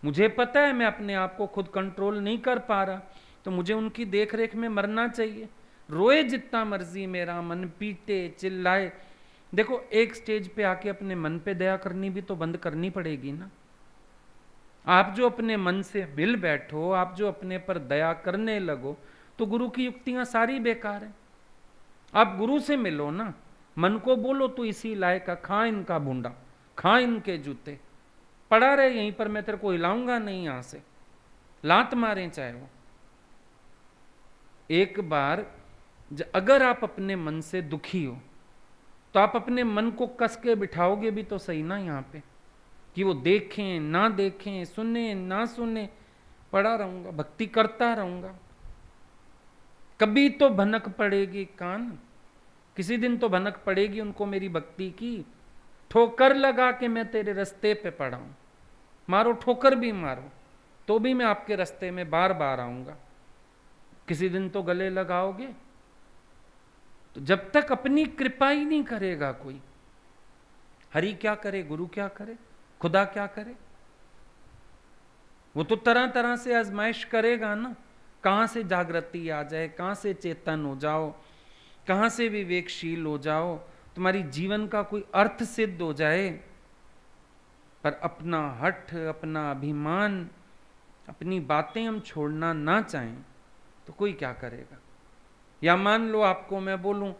मुझे पता है मैं अपने आप को खुद कंट्रोल नहीं कर पा रहा, तो मुझे उनकी देखरेख में मरना चाहिए। रोए जितना मर्जी मेरा मन, पीटे चिल्लाए। देखो, एक स्टेज पे आके अपने मन पे दया करनी भी तो बंद करनी पड़ेगी ना। आप जो अपने मन से मिल बैठो, आप जो अपने पर दया करने लगो, तो गुरु की युक्तियां सारी बेकार है। आप गुरु से मिलो ना, मन को बोलो तू इसी लायक का, खा इनका भूंडा, खा इनके जूते, पड़ा रहे यहीं पर, मैं तेरे को हिलाऊंगा नहीं, यहां से लात मारें चाहे वो। एक बार अगर आप अपने मन से दुखी हो, तो आप अपने मन को कस के बिठाओगे भी तो सही ना यहां पे, कि वो देखें ना देखें, सुने ना सुने, पड़ा रहूंगा, भक्ति करता रहूंगा। कभी तो भनक पड़ेगी कान, किसी दिन तो भनक पड़ेगी उनको मेरी भक्ति की। ठोकर लगा के मैं तेरे रास्ते पे पड़ा हूं, मारो ठोकर भी मारो, तो भी मैं आपके रास्ते में बार बार आऊंगा। किसी दिन तो गले लगाओगे। तो जब तक अपनी कृपा ही नहीं करेगा कोई, हरि क्या करे, गुरु क्या करे, खुदा क्या करे? वो तो तरह तरह से आजमाइश करेगा ना, कहां से जागृति आ जाए, कहां से चेतन हो जाओ, कहां से विवेकशील हो जाओ, तुम्हारी जीवन का कोई अर्थ सिद्ध हो जाए। पर अपना हठ, अपना अभिमान, अपनी बातें हम छोड़ना ना चाहें तो कोई क्या करेगा? या मान लो आपको मैं बोलूं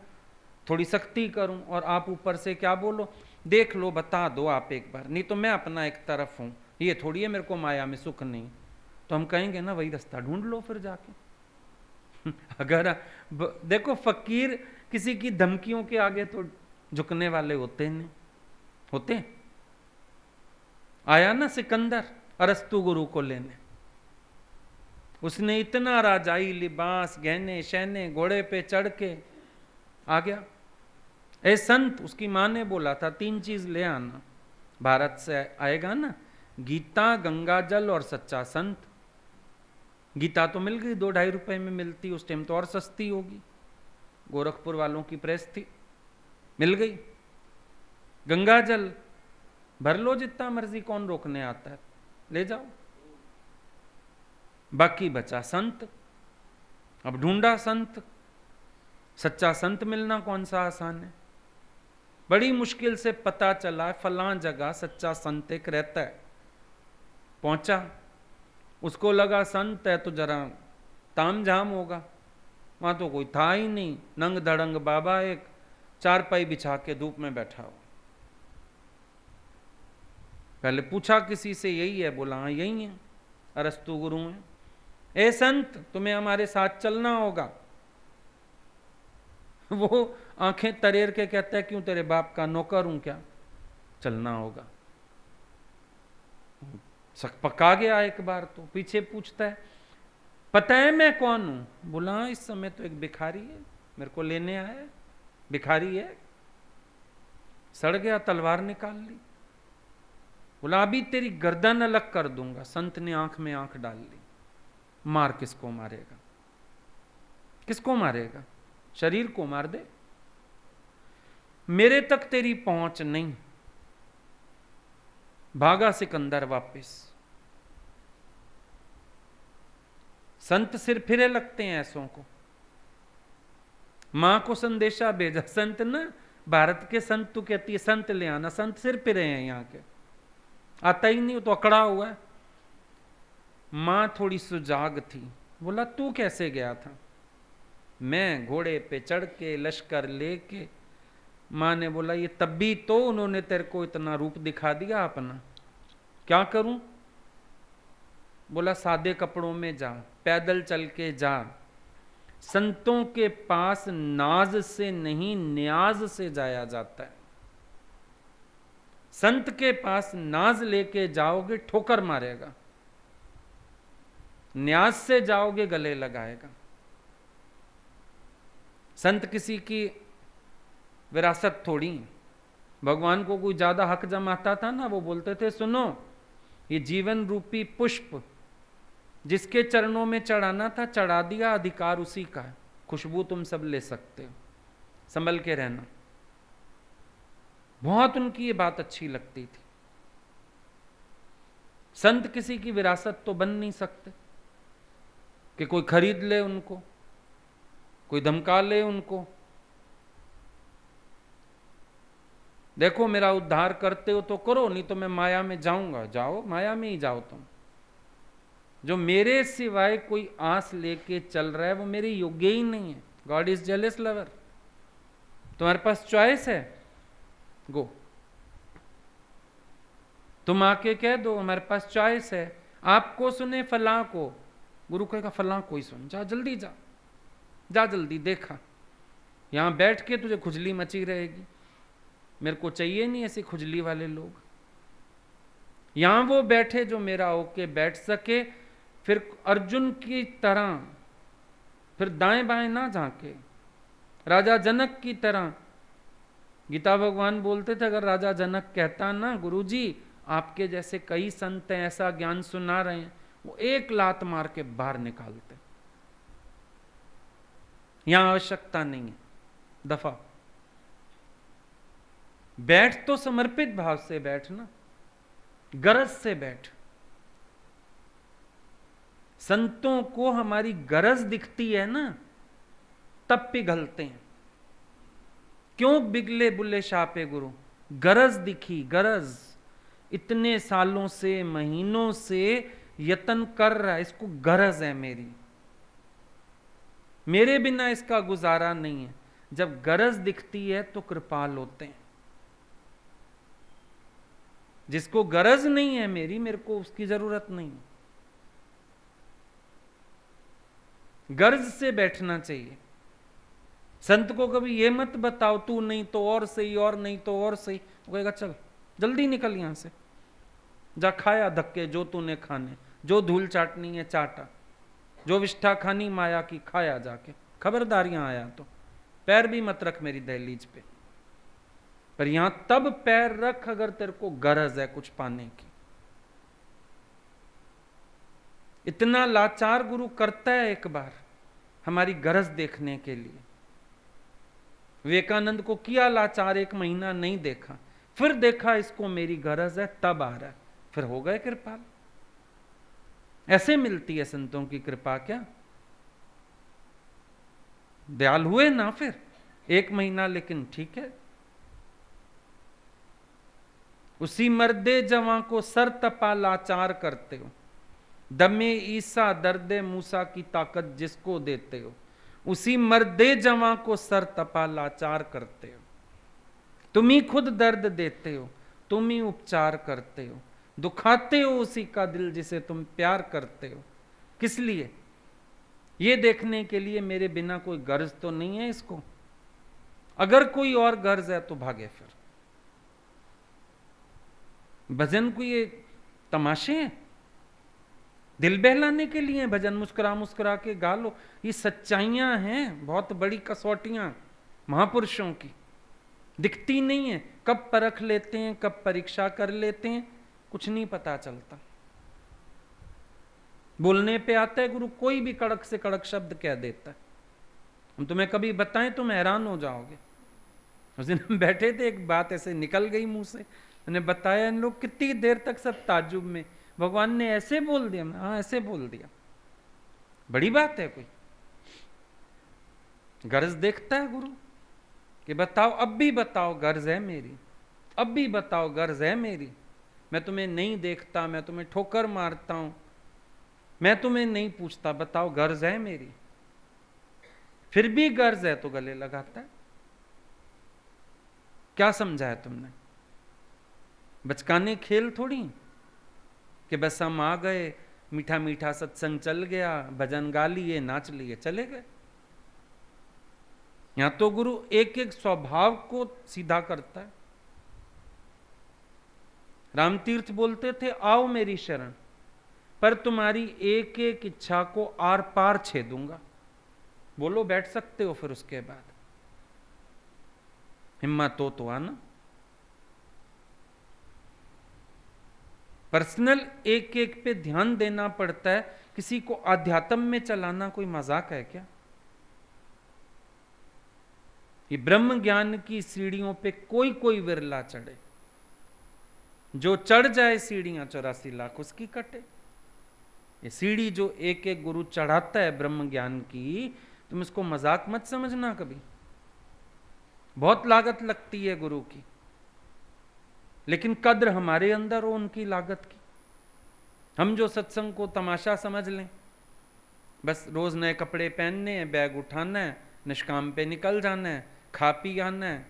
थोड़ी सख्ती करूं, और आप ऊपर से क्या बोलो, देख लो, बता दो आप एक बार, नहीं तो मैं अपना एक तरफ हूं, ये थोड़ी है मेरे को माया में सुख नहीं। तो हम कहेंगे ना, वही रास्ता ढूंढ लो फिर जाके। अगर देखो, फकीर किसी की धमकियों के आगे तो झुकने वाले होते नहीं होते। आया ना सिकंदर अरस्तु गुरु को लेने, उसने इतना राजाई लिबास, गहने शहने, घोड़े पे चढ़ के आ गया। ए संत, उसकी मां ने बोला था 3 चीज ले आना, भारत से आएगा ना, गीता, गंगा जल और सच्चा संत। गीता तो मिल गई, 2-2.5 रुपए में मिलती, उस टाइम तो और सस्ती होगी, गोरखपुर वालों की प्रेस थी, मिल गई। गंगा जल भर लो जितना मर्जी, कौन रोकने आता है, ले जाओ। बाकी बचा संत। अब ढूंढा संत, सच्चा संत मिलना कौन सा आसान है। बड़ी मुश्किल से पता चला फलां जगह सच्चा संत एक रहता है। पहुंचा, उसको लगा संत है तो जरा ताम झाम होगा, वहां तो कोई था ही नहीं, नंग धड़ंग बाबा एक, चारपाई बिछा के धूप में बैठा हो। पहले पूछा किसी से, यही है? बोला हाँ यही है, अरस्तु गुरु हैं। ए संत, तुम्हें हमारे साथ चलना होगा। वो आंखें तरेर के कहता है, क्यों, तेरे बाप का नौकर हूं क्या, चलना होगा। शक पका गया एक बार तो पीछे पूछता है, पता है मैं कौन हूं? बोला हाँ, इस समय तो एक भिखारी है, मेरे को लेने आया, भिखारी है। सड़ गया, तलवार निकाल ली। बोला अभी तेरी गर्दन अलग कर दूंगा। संत ने आंख में आंख डाल ली। मार, किसको मारेगा, किसको मारेगा? शरीर को मार दे, मेरे तक तेरी पहुंच नहीं। भागा सिकंदर वापस। संत सिर फिरे लगते हैं ऐसों को। मां को संदेशा भेजा, संत ना, भारत के संत तो कहती है संत ले आना, संत सिर फिरे हैं यहाँ के, आता ही नहीं, तो अकड़ा हुआ है। मां थोड़ी सुजाग थी। बोला तू कैसे गया था? मैं घोड़े पे चढ़ के लश्कर लेके। मां ने बोला ये तब भी तो उन्होंने तेरे को इतना रूप दिखा दिया अपना, क्या करूं? बोला सादे कपड़ों में जा, पैदल चल के जा। संतों के पास नाज से नहीं, न्याज से जाया जाता है। संत के पास नाज लेके जाओगे ठोकर मारेगा, न्याज से जाओगे गले लगाएगा। संत किसी की विरासत थोड़ी। भगवान को कोई ज्यादा हक जमाता था ना, वो बोलते थे सुनो, ये जीवन रूपी पुष्प जिसके चरणों में चढ़ाना था चढ़ा दिया, अधिकार उसी का है, खुशबू तुम सब ले सकते हो, संभल के रहना। बहुत उनकी ये बात अच्छी लगती थी। संत किसी की विरासत तो बन नहीं सकते कि कोई खरीद ले उनको, कोई धमका ले उनको। देखो मेरा उद्धार करते हो तो करो, नहीं तो मैं माया में जाऊंगा। जाओ, माया में ही जाओ तुम। जो मेरे सिवाय कोई आस लेके चल रहा है वो मेरे योग्य ही नहीं है। God is jealous lover. तुम्हारे पास चॉइस है, गो। तुम आके कह दो हमारे पास चॉइस है, आपको सुने फलां को, गुरु कहेगा फलां को ही सुन, जा जल्दी जा, जा जल्दी। देखा यहां बैठ के तुझे खुजली मची रहेगी, मेरे को चाहिए नहीं ऐसे खुजली वाले लोग। यहां वो बैठे जो मेरा होके बैठ सके, फिर अर्जुन की तरह फिर दाएं बाएं ना झांके, राजा जनक की तरह। गीता भगवान बोलते थे अगर राजा जनक कहता ना गुरुजी आपके जैसे कई संत हैं ऐसा ज्ञान सुना रहे हैं, वो एक लात मार के बाहर निकालते। यहां आवश्यकता नहीं है, दफा। बैठ तो समर्पित भाव से बैठ ना, गरज से बैठ। संतों को हमारी गरज दिखती है ना, तब पिघलते हैं। क्यों बिगले बुल्ले शापे गुरु? गरज दिखी, गरज। इतने सालों से, महीनों से यत्न कर रहा है, इसको गरज है मेरी, मेरे बिना इसका गुजारा नहीं है। जब गरज दिखती है तो कृपाल होते हैं। जिसको गरज नहीं है मेरी, मेरे को उसकी जरूरत नहीं। गर्ज से बैठना चाहिए। संत को कभी ये मत बताओ तू नहीं तो और सही, और नहीं तो और सही। वो कहेगा चल जल्दी निकल यहां से, जा खाया धक्के जो तूने खाने, जो धूल चाटनी है चाटा, जो विष्ठा खानी माया की खाया जाके। खबरदारियां आया तो पैर भी मत रख मेरी दहलीज पे, पर यहां तब पैर रख अगर तेरे को गरज है कुछ पाने की। इतना लाचार गुरु करता है एक बार हमारी गरज देखने के लिए। विवेकानंद को किया लाचार, एक महीना नहीं देखा, फिर देखा इसको मेरी गरज है, तब आ रहा है, फिर हो गए कृपाल। ऐसे मिलती है संतों की कृपा क्या? दयाल हुए ना फिर एक महीना, लेकिन ठीक है। उसी मर्दे जवां को सर तपा लाचार करते हो, दमे ईसा दर्दे मूसा की ताकत जिसको देते हो। उसी मर्दे जवां को सर तपा लाचार करते हो। तुम ही खुद दर्द देते हो, तुम ही उपचार करते हो, दुखाते हो उसी का दिल जिसे तुम प्यार करते हो। किस लिए? ये देखने के लिए मेरे बिना कोई गर्ज तो नहीं है इसको। अगर कोई और गर्ज है तो भागे फिर। भजन को ये तमाशे हैं, दिल बहलाने के लिए भजन, मुस्कुरा मुस्कुरा के गा लो। ये सच्चाइयां हैं, बहुत बड़ी कसौटियां महापुरुषों की, दिखती नहीं है। कब परख लेते हैं, कब परीक्षा कर लेते हैं, कुछ नहीं पता चलता। बोलने पे आता है गुरु, कोई भी कड़क से कड़क शब्द कह देता है। हम तुम्हें कभी बताएं तुम हैरान हो जाओगे। उस दिन हम बैठे थे, एक बात ऐसे निकल गई मुंह से, मैंने बताया, इन लोग कितनी देर तक सब ताज्जुब में, भगवान ने ऐसे बोल दिया। हाँ ऐसे बोल दिया, बड़ी बात है कोई? गर्ज देखता है गुरु कि बताओ, अब भी बताओ गर्ज है मेरी, अब भी बताओ गर्ज है मेरी। मैं तुम्हें नहीं देखता, मैं तुम्हें ठोकर मारता हूं, मैं तुम्हें नहीं पूछता, बताओ गर्ज है मेरी। फिर भी गर्ज है तो गले लगाता है। क्या समझा है तुमने? बचकाने खेल थोड़ी कि बस हम आ गए, मीठा मीठा सत्संग चल गया, भजन गा लिए, नाच लिए, चले गए। यहां तो गुरु एक एक स्वभाव को सीधा करता है। रामतीर्थ बोलते थे, आओ मेरी शरण, पर तुम्हारी एक एक इच्छा को आर पार छेदूंगा। बोलो, बैठ सकते हो फिर उसके बाद, हिम्मत हो तो आना। पर्सनल एक एक पे ध्यान देना पड़ता है। किसी को आध्यात्म में चलाना कोई मजाक है क्या? ये ब्रह्म ज्ञान की सीढ़ियों पे कोई कोई विरला चढ़े। जो चढ़ जाए सीढ़ियां 84 लाख उसकी कटे। ये सीढ़ी जो एक एक गुरु चढ़ाता है ब्रह्म ज्ञान की, तुम इसको मजाक मत समझना कभी। बहुत लागत लगती है गुरु की, लेकिन कद्र हमारे अंदर हो उनकी लागत की। हम जो सत्संग को तमाशा समझ लें, बस रोज नए कपड़े पहनने हैं, बैग उठाना है, निष्काम पे निकल जाना है, खा पी आना है,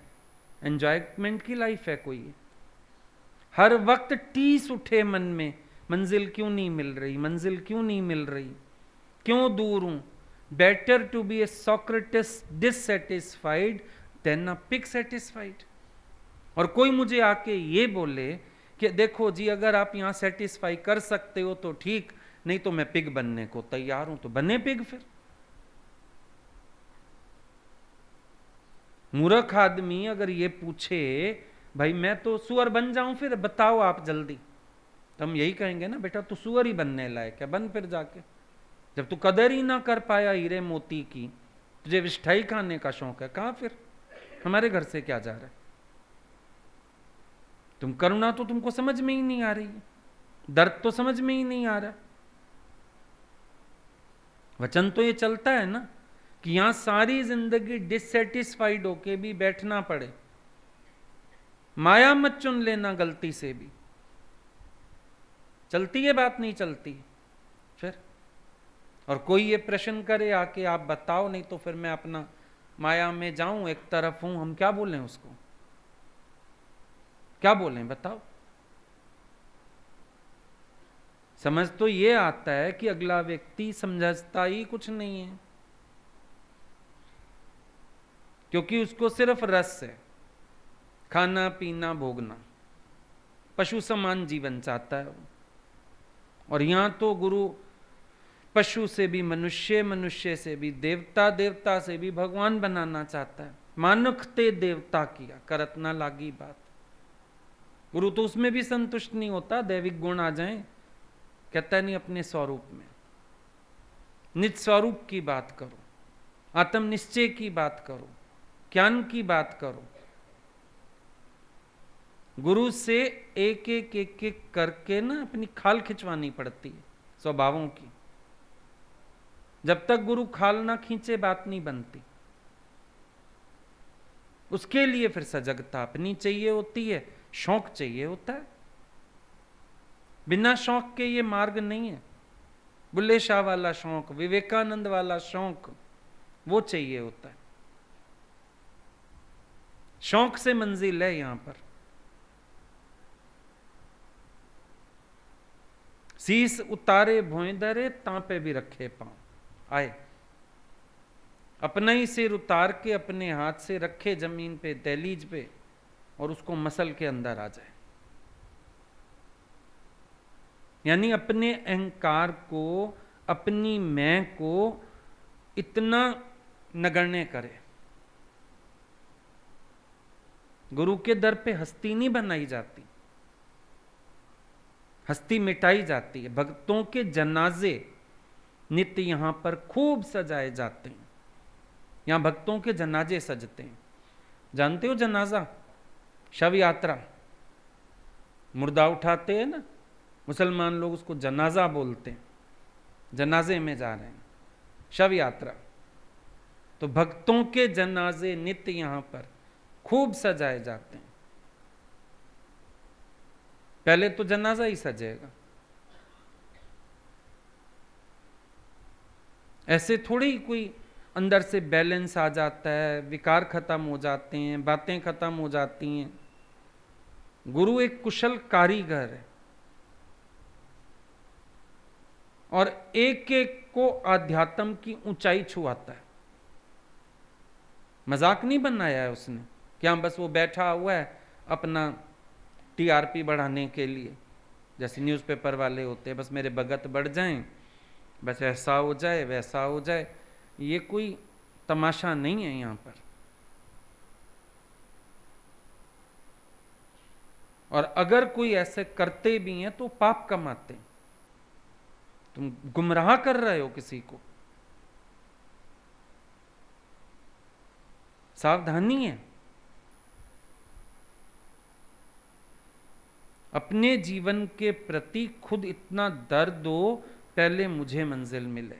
एंजॉयमेंट की लाइफ है कोई? हर वक्त टीस उठे मन में, मंजिल क्यों नहीं मिल रही, मंजिल क्यों नहीं मिल रही, क्यों दूर हूं। Better to be a Socrates dissatisfied than a pig satisfied. और कोई मुझे आके ये बोले कि देखो जी, अगर आप यहां सेटिस्फाई कर सकते हो तो ठीक, नहीं तो मैं पिग बनने को तैयार हूं, तो बने पिग फिर। मूर्ख आदमी अगर ये पूछे भाई मैं तो सुअर बन जाऊं, फिर बताओ आप जल्दी, तो हम यही कहेंगे ना, बेटा तू सुअर ही बनने लायक है, बन फिर जाके। जब तू कदर ही ना कर पाया हीरे मोती की, तुझे विष्ठाई खाने का शौक है, कहां फिर? हमारे घर से क्या जा रहा है? तुम करुणा तो तुमको समझ में ही नहीं आ रही है, दर्द तो समझ में ही नहीं आ रहा। वचन तो ये चलता है ना कि यहां सारी जिंदगी डिससेटिस्फाइड होके भी बैठना पड़े, माया मत चुन लेना गलती से भी। चलती है बात? नहीं चलती फिर। और कोई ये प्रश्न करे आके, आप बताओ, नहीं तो फिर मैं अपना माया में जाऊं, एक तरफ हूं, हम क्या बोलें उसको? क्या बोलें बताओ? समझ तो ये आता है कि अगला व्यक्ति समझता ही कुछ नहीं है, क्योंकि उसको सिर्फ रस है, खाना पीना भोगना, पशु समान जीवन चाहता है। और यहां तो गुरु पशु से भी मनुष्य, मनुष्य से भी देवता, देवता से भी भगवान बनाना चाहता है। मानुख ते देवता किया, करत ना लागी बात। गुरु तो उसमें भी संतुष्ट नहीं होता, दैविक गुण आ जाए, कहता नहीं अपने स्वरूप में, निज स्वरूप की बात करो, आत्म निश्चय की बात करो, ज्ञान की बात करो। गुरु से एक एक एक एक करके ना अपनी खाल खिंचवानी पड़ती है स्वभावों की। जब तक गुरु खाल ना खींचे बात नहीं बनती। उसके लिए फिर सजगता अपनी चाहिए होती है, शौक चाहिए होता है। बिना शौक के ये मार्ग नहीं है। बुल्ले शाह वाला शौक, विवेकानंद वाला शौक, वो चाहिए होता है। शौक से मंजिल है यहां पर। शीस उतारे भों दरे, तांपे भी रखे पांव। आए अपना ही सिर उतार के अपने हाथ से रखे जमीन पे, दहलीज पे, और उसको मसल के अंदर आ जाए। यानी अपने अहंकार को, अपनी मैं को इतना नगण्य करे। गुरु के दर पे हस्ती नहीं बनाई जाती, हस्ती मिटाई जाती है। भक्तों के जनाजे नित्य यहां पर खूब सजाए जाते हैं। यहां भक्तों के जनाजे सजते हैं। जानते हो जनाजा, शव यात्रा, मुर्दा उठाते हैं ना मुसलमान लोग, उसको जनाजा बोलते हैं। जनाजे में जा रहे हैं, शव यात्रा। तो भक्तों के जनाजे नित्य यहां पर खूब सजाए जाते हैं। पहले तो जनाजा ही सजेगा, ऐसे थोड़ी कोई अंदर से बैलेंस आ जाता है, विकार खत्म हो जाते हैं, बातें खत्म हो जाती हैं। गुरु एक कुशल कारीगर है और एक एक को आध्यात्म की ऊंचाई छुआता है। मजाक नहीं बनाया है उसने, क्या बस वो बैठा हुआ है अपना टीआरपी बढ़ाने के लिए, जैसे न्यूज़पेपर वाले होते हैं, बस मेरे भगत बढ़ जाएं, बस ऐसा हो जाए वैसा हो जाए। ये कोई तमाशा नहीं है यहां पर। और अगर कोई ऐसे करते भी हैं तो पाप कमाते हैं। तुम गुमराह कर रहे हो किसी को, सावधानी है। अपने जीवन के प्रति खुद इतना दर्द हो, पहले मुझे मंजिल मिले।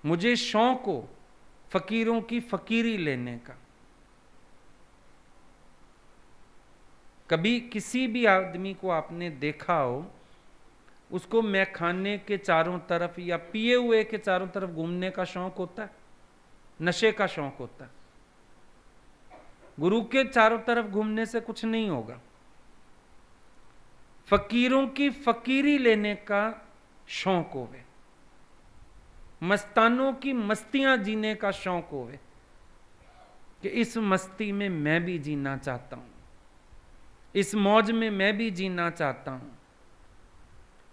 मुझे शौक हो फकीरों की फकीरी लेने का। कभी किसी भी आदमी को आपने देखा हो, उसको मैखाने के चारों तरफ या पिए हुए के चारों तरफ घूमने का शौक होता है, नशे का शौक होता है। गुरु के चारों तरफ घूमने से कुछ नहीं होगा। फकीरों की फकीरी लेने का शौक होवे, मस्तानों की मस्तियां जीने का शौक होवे कि इस मस्ती में मैं भी जीना चाहता हूं, इस मौज में मैं भी जीना चाहता हूं,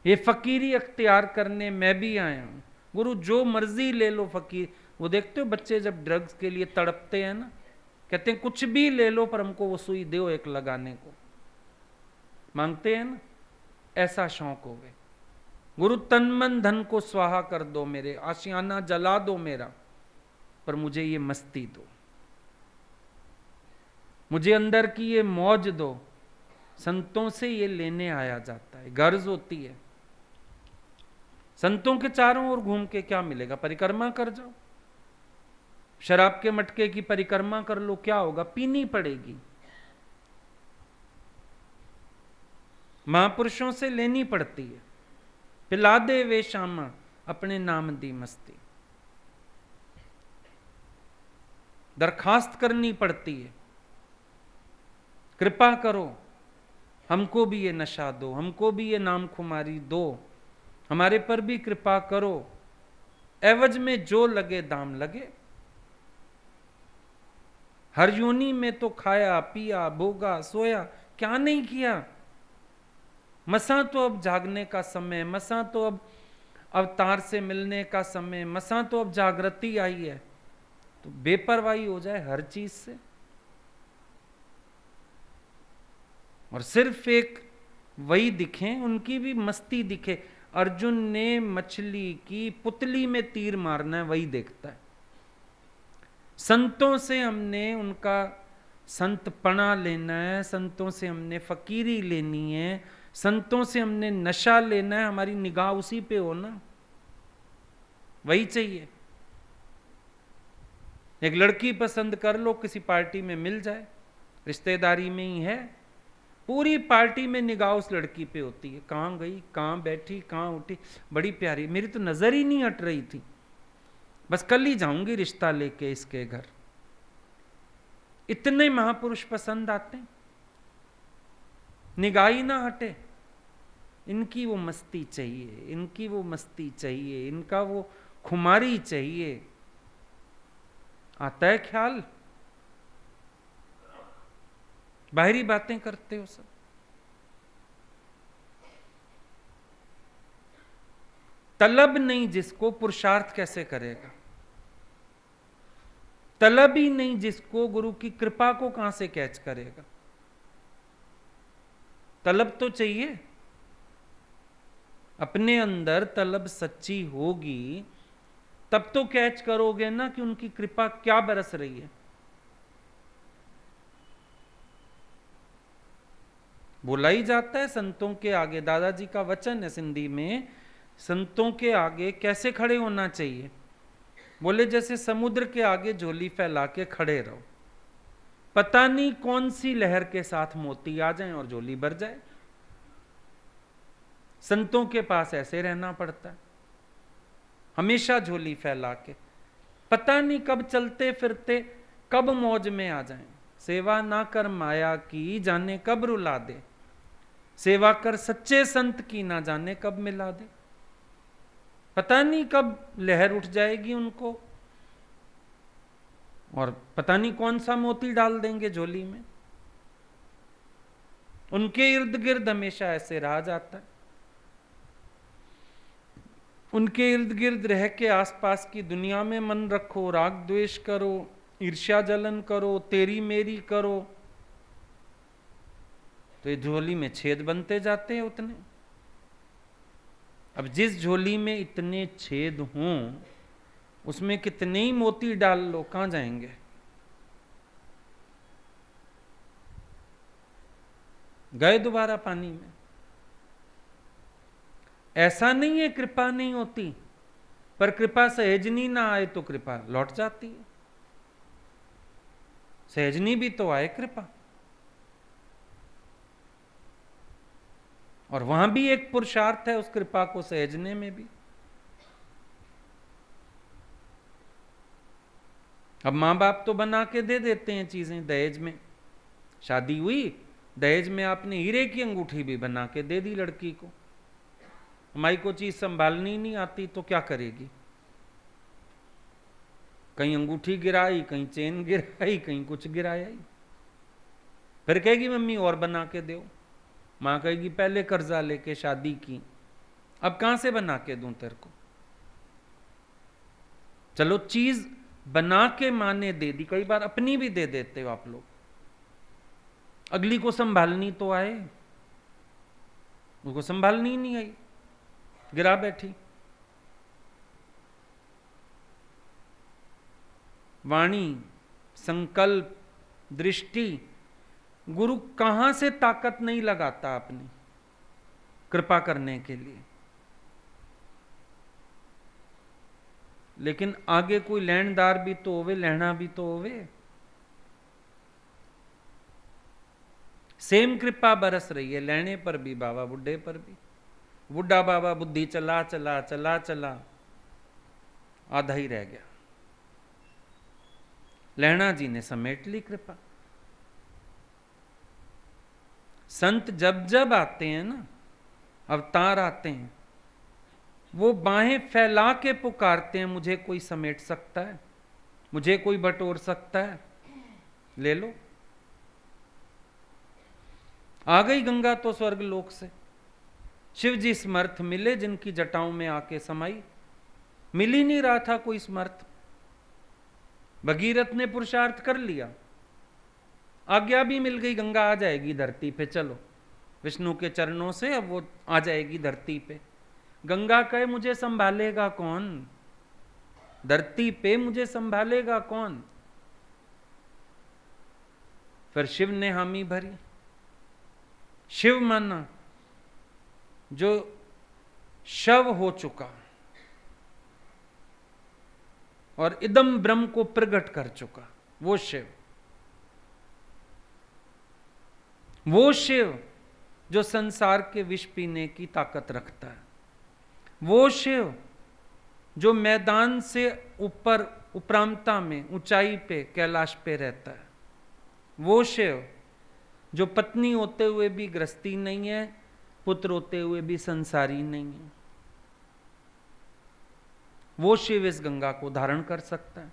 ये फकीरी अख्तियार करने मैं भी आया हूं। गुरु जो मर्जी ले लो फकीर। वो देखते हो बच्चे जब ड्रग्स के लिए तड़पते हैं ना, कहते हैं कुछ भी ले लो पर हमको वो सुई दो एक लगाने को, मांगते हैं ना। ऐसा शौक हो गए। गुरु तन मन धन को स्वाहा कर दो मेरे, आशियाना जला दो मेरा, पर मुझे ये मस्ती दो, मुझे अंदर की ये मौज दो। संतों से ये लेने आया जाता है, गर्ज होती है। संतों के चारों ओर घूम के क्या मिलेगा? परिक्रमा कर जाओ, शराब के मटके की परिक्रमा कर लो, क्या होगा? पीनी पड़ेगी। महापुरुषों से लेनी पड़ती है। पिला दे वे शामा अपने नाम दी मस्ती, दरखास्त करनी पड़ती है। कृपा करो, हमको भी ये नशा दो, हमको भी ये नाम खुमारी दो, हमारे पर भी कृपा करो, एवज में जो लगे दाम लगे। हर योनि में तो खाया पिया भोगा सोया, क्या नहीं किया। मसा तो अब जागने का समय, मसा तो अब अवतार से मिलने का समय, मसा तो अब जागृति आई है, तो बेपरवाही हो जाए हर चीज से। और सिर्फ एक वही दिखे, उनकी भी मस्ती दिखे। अर्जुन ने मछली की पुतली में तीर मारना है, वही देखता है। संतों से हमने उनका संतपना लेना है, संतों से हमने फकीरी लेनी है, संतों से हमने नशा लेना है। हमारी निगाह उसी पे हो ना, वही चाहिए। एक लड़की पसंद कर लो, किसी पार्टी में मिल जाए, रिश्तेदारी में ही है, पूरी पार्टी में निगाह उस लड़की पे होती है। कहाँ गई, कहाँ बैठी, कहाँ उठी, बड़ी प्यारी, मेरी तो नजर ही नहीं हट रही थी, बस कल ही जाऊंगी रिश्ता लेके इसके घर। इतने महापुरुष पसंद आते हैं, निगाह ही ना हटे, इनकी वो मस्ती चाहिए, इनकी वो मस्ती चाहिए, इनका वो खुमारी चाहिए। आता है ख्याल? बाहरी बातें करते हो सब। तलब नहीं जिसको, पुरुषार्थ कैसे करेगा? तलब ही नहीं जिसको, गुरु की कृपा को कहां से कैच करेगा? तलब तो चाहिए, अपने अंदर तलब सच्ची होगी तब तो कैच करोगे ना कि उनकी कृपा क्या बरस रही है। बोला ही जाता है संतों के आगे, दादाजी का वचन है सिंधी में, संतों के आगे कैसे खड़े होना चाहिए? बोले जैसे समुद्र के आगे झोली फैला के खड़े रहो, पता नहीं कौन सी लहर के साथ मोती आ जाए और झोली भर जाए। संतों के पास ऐसे रहना पड़ता है, हमेशा झोली फैला के, पता नहीं कब चलते फिरते कब मौज में आ जाएं। सेवा ना कर माया की, जाने कब रुला दे, सेवा कर सच्चे संत की, ना जाने कब मिला दे। पता नहीं कब लहर उठ जाएगी उनको और पता नहीं कौन सा मोती डाल देंगे झोली में। उनके इर्द गिर्द हमेशा ऐसे रहा जाता है, उनके इर्द गिर्द रह के आसपास की दुनिया में मन रखो, राग द्वेष करो, ईर्ष्या जलन करो, तेरी मेरी करो, तो ये झोली में छेद बनते जाते हैं उतने। अब जिस झोली में इतने छेद हों उसमें कितने ही मोती डाल लो, कहां जाएंगे? गए दोबारा पानी में। ऐसा नहीं है कृपा नहीं होती, पर कृपा सहजनी ना आए तो कृपा लौट जाती है। सहजनी भी तो आए कृपा, और वहां भी एक पुरुषार्थ है उस कृपा को सहजने में भी। अब मां बाप तो बना के दे देते हैं चीजें दहेज में, शादी हुई दहेज में आपने हीरे की अंगूठी भी बना के दे दी लड़की को। हमारी को चीज संभालनी नहीं आती तो क्या करेगी? कहीं अंगूठी गिराई, कहीं चेन गिराई, कहीं कुछ गिराया ही। फिर कहेगी मम्मी और बना के दो। मां कहेगी पहले कर्जा लेके शादी की, अब कहां से बना के दूं तेरे को? चलो चीज बना के मां ने दे दी, कई बार अपनी भी दे देते हो आप लोग, अगली को संभालनी तो आए, उसको संभालनी ही नहीं आई, गिरा बैठी। वाणी, संकल्प, दृष्टि, गुरु कहां से ताकत नहीं लगाता अपनी कृपा करने के लिए, लेकिन आगे कोई लेनदार भी तो होवे, लेना भी तो होवे। सेम कृपा बरस रही है, लेने पर भी बाबा, बुढ़े पर भी। बुढ़ा बाबा बुद्धि चला चला चला चला आधा ही रह गया, लहणा जी ने समेट ली कृपा। संत जब जब आते हैं ना, अवतार आते हैं, वो बाहें फैला के पुकारते हैं, मुझे कोई समेट सकता है, मुझे कोई बटोर सकता है, ले लो। आ गई गंगा तो स्वर्ग लोक से, शिव जी समर्थ मिले जिनकी जटाओं में आके समाई। मिल ही नहीं रहा था कोई समर्थ, भगीरथ ने पुरुषार्थ कर लिया, आज्ञा भी मिल गई, गंगा आ जाएगी धरती पे, चलो विष्णु के चरणों से अब वो आ जाएगी धरती पे। गंगा कहे मुझे संभालेगा कौन, धरती पे मुझे संभालेगा कौन? फिर शिव ने हामी भरी। शिव माना जो शव हो चुका और इदम ब्रह्म को प्रकट कर चुका, वो शिव। वो शिव जो संसार के विष पीने की ताकत रखता है, वो शिव जो मैदान से ऊपर उपरांता में ऊंचाई पे कैलाश पे रहता है, वो शिव जो पत्नी होते हुए भी गृहस्थी नहीं है, पुत्र होते हुए भी संसारी नहीं है, वो शिव इस गंगा को धारण कर सकता है।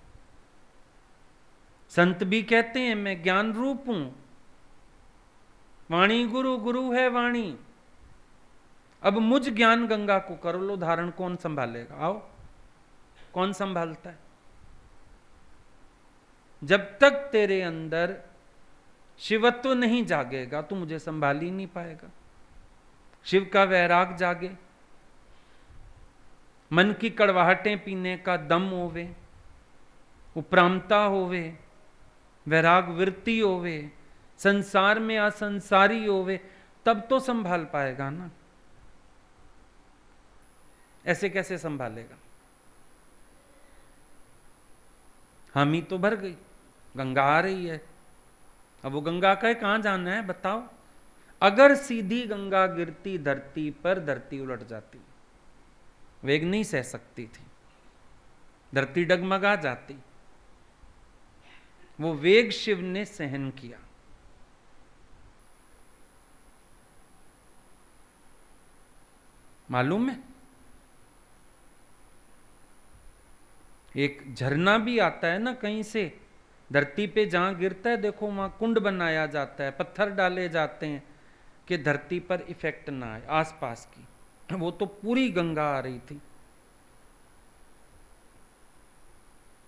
संत भी कहते हैं मैं ज्ञान रूप हूं, वाणी गुरु, गुरु है वाणी। अब मुझ ज्ञान गंगा को कर लो धारण, कौन संभालेगा? आओ, कौन संभालता है? जब तक तेरे अंदर शिवत्व नहीं जागेगा तो मुझे संभाल ही नहीं पाएगा। शिव का वैराग जागे, मन की कड़वाहटें पीने का दम होवे, उपरामता होवे, वैराग वृत्ति होवे, संसार में असंसारी होवे, तब तो संभाल पाएगा ना। ऐसे कैसे संभालेगा? हामी तो भर गई, गंगा आ रही है, अब वो गंगा का कहां जाना है बताओ? अगर सीधी गंगा गिरती धरती पर, धरती उलट जाती, वेग नहीं सह सकती थी, धरती डगमगा जाती। वो वेग शिव ने सहन किया। मालूम है? एक झरना भी आता है ना कहीं से, धरती पे जहां गिरता है देखो वहां कुंड बनाया जाता है, पत्थर डाले जाते हैं कि धरती पर इफेक्ट ना आए आसपास की। वो तो पूरी गंगा आ रही थी,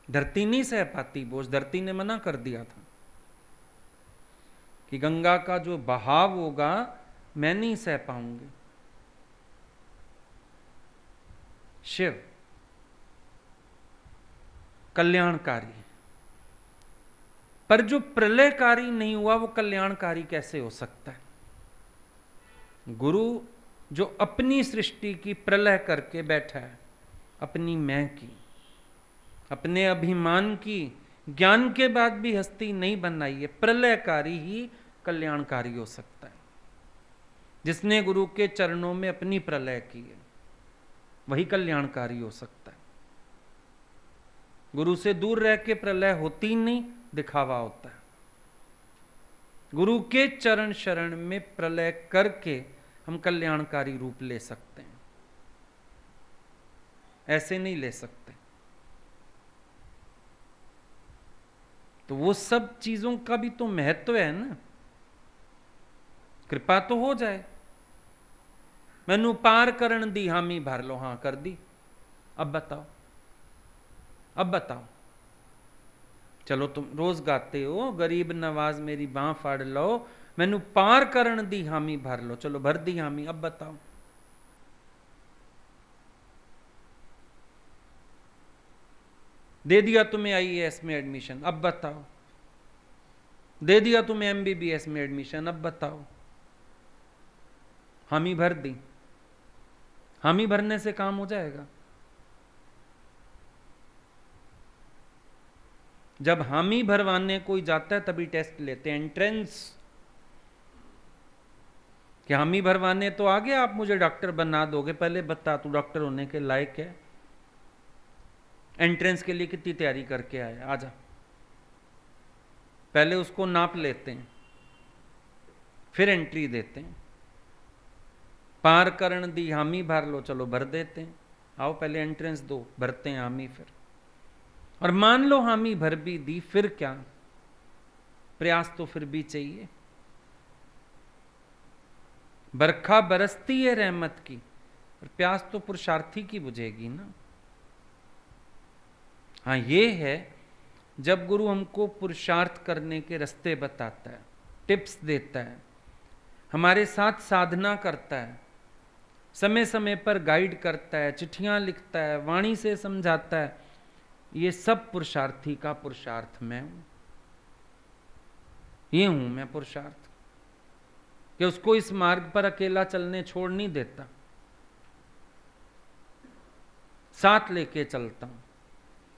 धरती नहीं सह पाती बोझ, धरती ने मना कर दिया था कि गंगा का जो बहाव होगा मैं नहीं सह पाऊंगी। शिव कल्याणकारी, पर जो प्रलयकारी नहीं हुआ वो कल्याणकारी कैसे हो सकता है? गुरु जो अपनी सृष्टि की प्रलय करके बैठा है, अपनी मैं की, अपने अभिमान की, ज्ञान के बाद भी हस्ती नहीं बनाई है, प्रलयकारी ही कल्याणकारी हो सकता है। जिसने गुरु के चरणों में अपनी प्रलय की है वही कल्याणकारी हो सकता है। गुरु से दूर रह के प्रलय होती नहीं, दिखावा होता है। गुरु के चरण शरण में प्रलय करके हम कल्याणकारी रूप ले सकते हैं, ऐसे नहीं ले सकते। तो वो सब चीजों का भी तो महत्व है ना। कृपा तो हो जाए, मैनू पार करन दी हामी भर लो, हां कर दी, अब बताओ, अब बताओ। चलो तुम रोज गाते हो गरीब नवाज मेरी बांह फाड़ लो, मैनू पार करन दी हामी भर लो, चलो भर दी हामी, अब बताओ। दे दिया तुम्हें आईएएस में एडमिशन, अब बताओ। दे दिया तुम्हें एमबीबीएस में एडमिशन, अब बताओ। हामी भर दी, हामी भरने से काम हो जाएगा? जब हामी भरवाने कोई जाता है तभी टेस्ट लेते हैं, एंट्रेंस। कि हामी भरवाने तो आगे आप मुझे डॉक्टर बना दोगे, पहले बता तू डॉक्टर होने के लायक है? एंट्रेंस के लिए कितनी तैयारी करके आया, आजा। पहले उसको नाप लेते हैं, फिर एंट्री देते हैं। पार करण दी हामी भर लो, चलो भर देते हैं। आओ पहले एंट्रेंस दो, भरते हैं हामी फिर। और मान लो हामी भर भी दी, फिर क्या? प्रयास तो फिर भी चाहिए। बरखा बरसती है रहमत की, और प्यास तो पुरुषार्थी की बुझेगी ना। हाँ ये है जब गुरु हमको पुरुषार्थ करने के रास्ते बताता है, टिप्स देता है, हमारे साथ साधना करता है, समय समय पर गाइड करता है, चिट्ठियां लिखता है, वाणी से समझाता है, ये सब पुरुषार्थी का पुरुषार्थ मैं हूं। ये हूं मैं पुरुषार्थ, कि उसको इस मार्ग पर अकेला चलने छोड़ नहीं देता, साथ लेके चलता हूं,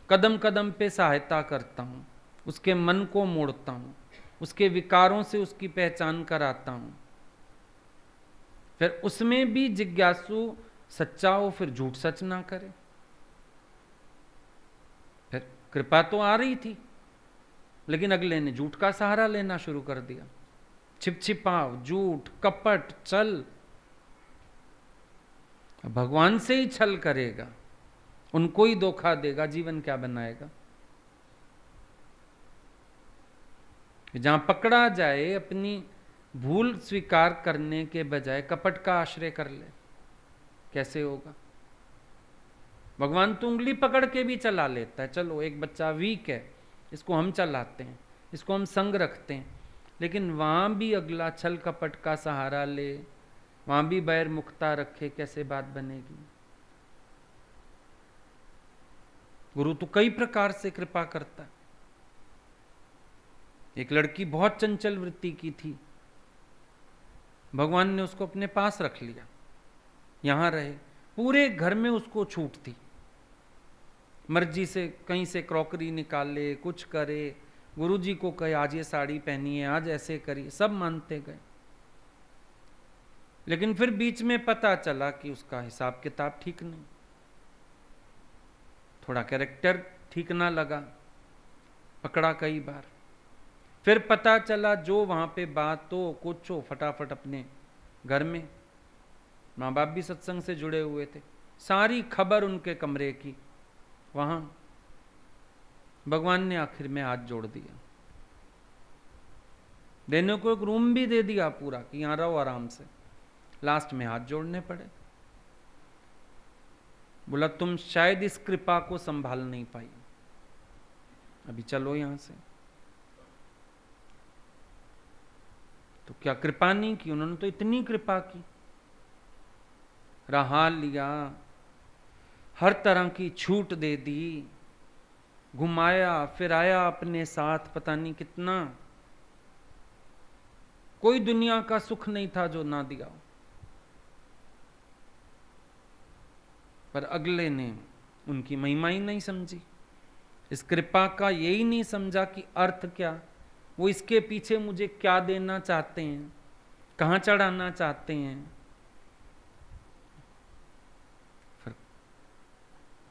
कदम कदम पे सहायता करता हूं, उसके मन को मोड़ता हूं, उसके विकारों से उसकी पहचान कराता हूं। फिर उसमें भी जिज्ञासु सच्चा हो, फिर झूठ सच ना करे। फिर कृपा तो आ रही थी, लेकिन अगले ने झूठ का सहारा लेना शुरू कर दिया। छिप छिपाव, झूठ, कपट, छल। भगवान से ही छल करेगा, उनको ही धोखा देगा, जीवन क्या बनाएगा? जहां पकड़ा जाए अपनी भूल स्वीकार करने के बजाय कपट का आश्रय कर ले, कैसे होगा? भगवान तो उंगली पकड़ के भी चला लेता है। चलो एक बच्चा वीक है, इसको हम चलाते हैं, इसको हम संग रखते हैं, लेकिन वहां भी अगला छल कपट का सहारा ले, वहां भी बैर मुक्ता रखे, कैसे बात बनेगी? गुरु तो कई प्रकार से कृपा करता है। एक लड़की बहुत चंचल वृत्ति की थी, भगवान ने उसको अपने पास रख लिया, यहां रहे, पूरे घर में उसको छूट थी, मर्जी से कहीं से क्रॉकरी निकाले, कुछ करे, गुरुजी को कहे आज ये साड़ी पहनी है, आज ऐसे करिए, सब मानते गए। लेकिन फिर बीच में पता चला कि उसका हिसाब किताब ठीक नहीं, थोड़ा कैरेक्टर ठीक ना लगा, पकड़ा कई बार। फिर पता चला जो वहां पे बात हो कुछ हो, फटाफट अपने घर में, माँ बाप भी सत्संग से जुड़े हुए थे, सारी खबर उनके कमरे की वहां। भगवान ने आखिर में हाथ जोड़ दिया, देने को एक रूम भी दे दिया पूरा कि यहां रहो आराम से, लास्ट में हाथ जोड़ने पड़े। बोला तुम शायद इस कृपा को संभाल नहीं पाई, अभी चलो यहां से। तो क्या कृपा नहीं की? उन्होंने तो इतनी कृपा की, रहा लिया, हर तरह की छूट दे दी, घुमाया फिराया अपने साथ, पता नहीं कितना। कोई दुनिया का सुख नहीं था जो ना दिया। पर अगले ने उनकी महिमा ही नहीं समझी, इस कृपा का यही नहीं समझा कि अर्थ क्या, वो इसके पीछे मुझे क्या देना चाहते हैं, कहां चढ़ाना चाहते हैं। फिर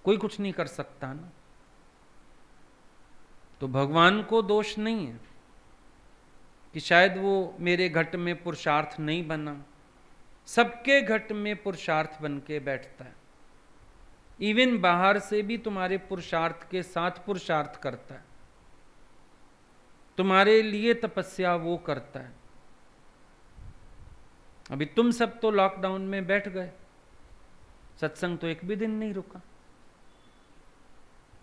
कोई कुछ नहीं कर सकता ना। तो भगवान को दोष नहीं है कि शायद वो मेरे घट में पुरुषार्थ नहीं बना, सबके घट में पुरुषार्थ बन के बैठता है। इवन बाहर से भी तुम्हारे पुरुषार्थ के साथ पुरुषार्थ करता है, तुम्हारे लिए तपस्या वो करता है। अभी तुम सब तो लॉकडाउन में बैठ गए, सत्संग तो एक भी दिन नहीं रुका।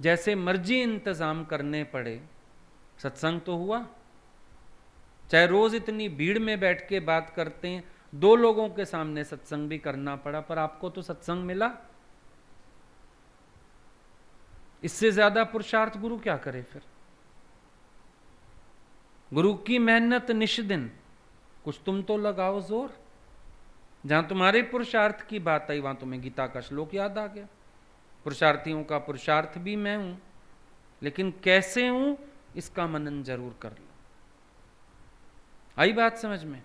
जैसे मर्जी इंतजाम करने पड़े, सत्संग तो हुआ। चाहे रोज इतनी भीड़ में बैठ के बात करते हैं, 2 लोगों के सामने सत्संग भी करना पड़ा, पर आपको तो सत्संग मिला। इससे ज्यादा पुरुषार्थ गुरु क्या करे फिर? गुरु की मेहनत निष्दिन, कुछ तुम तो लगाओ जोर। जहां तुम्हारे पुरुषार्थ की बात आई, वहां तुम्हें गीता का श्लोक याद आ गया, पुरुषार्थियों का पुरुषार्थ भी मैं हूं, लेकिन कैसे हूं इसका मनन जरूर कर लो। आई बात समझ में?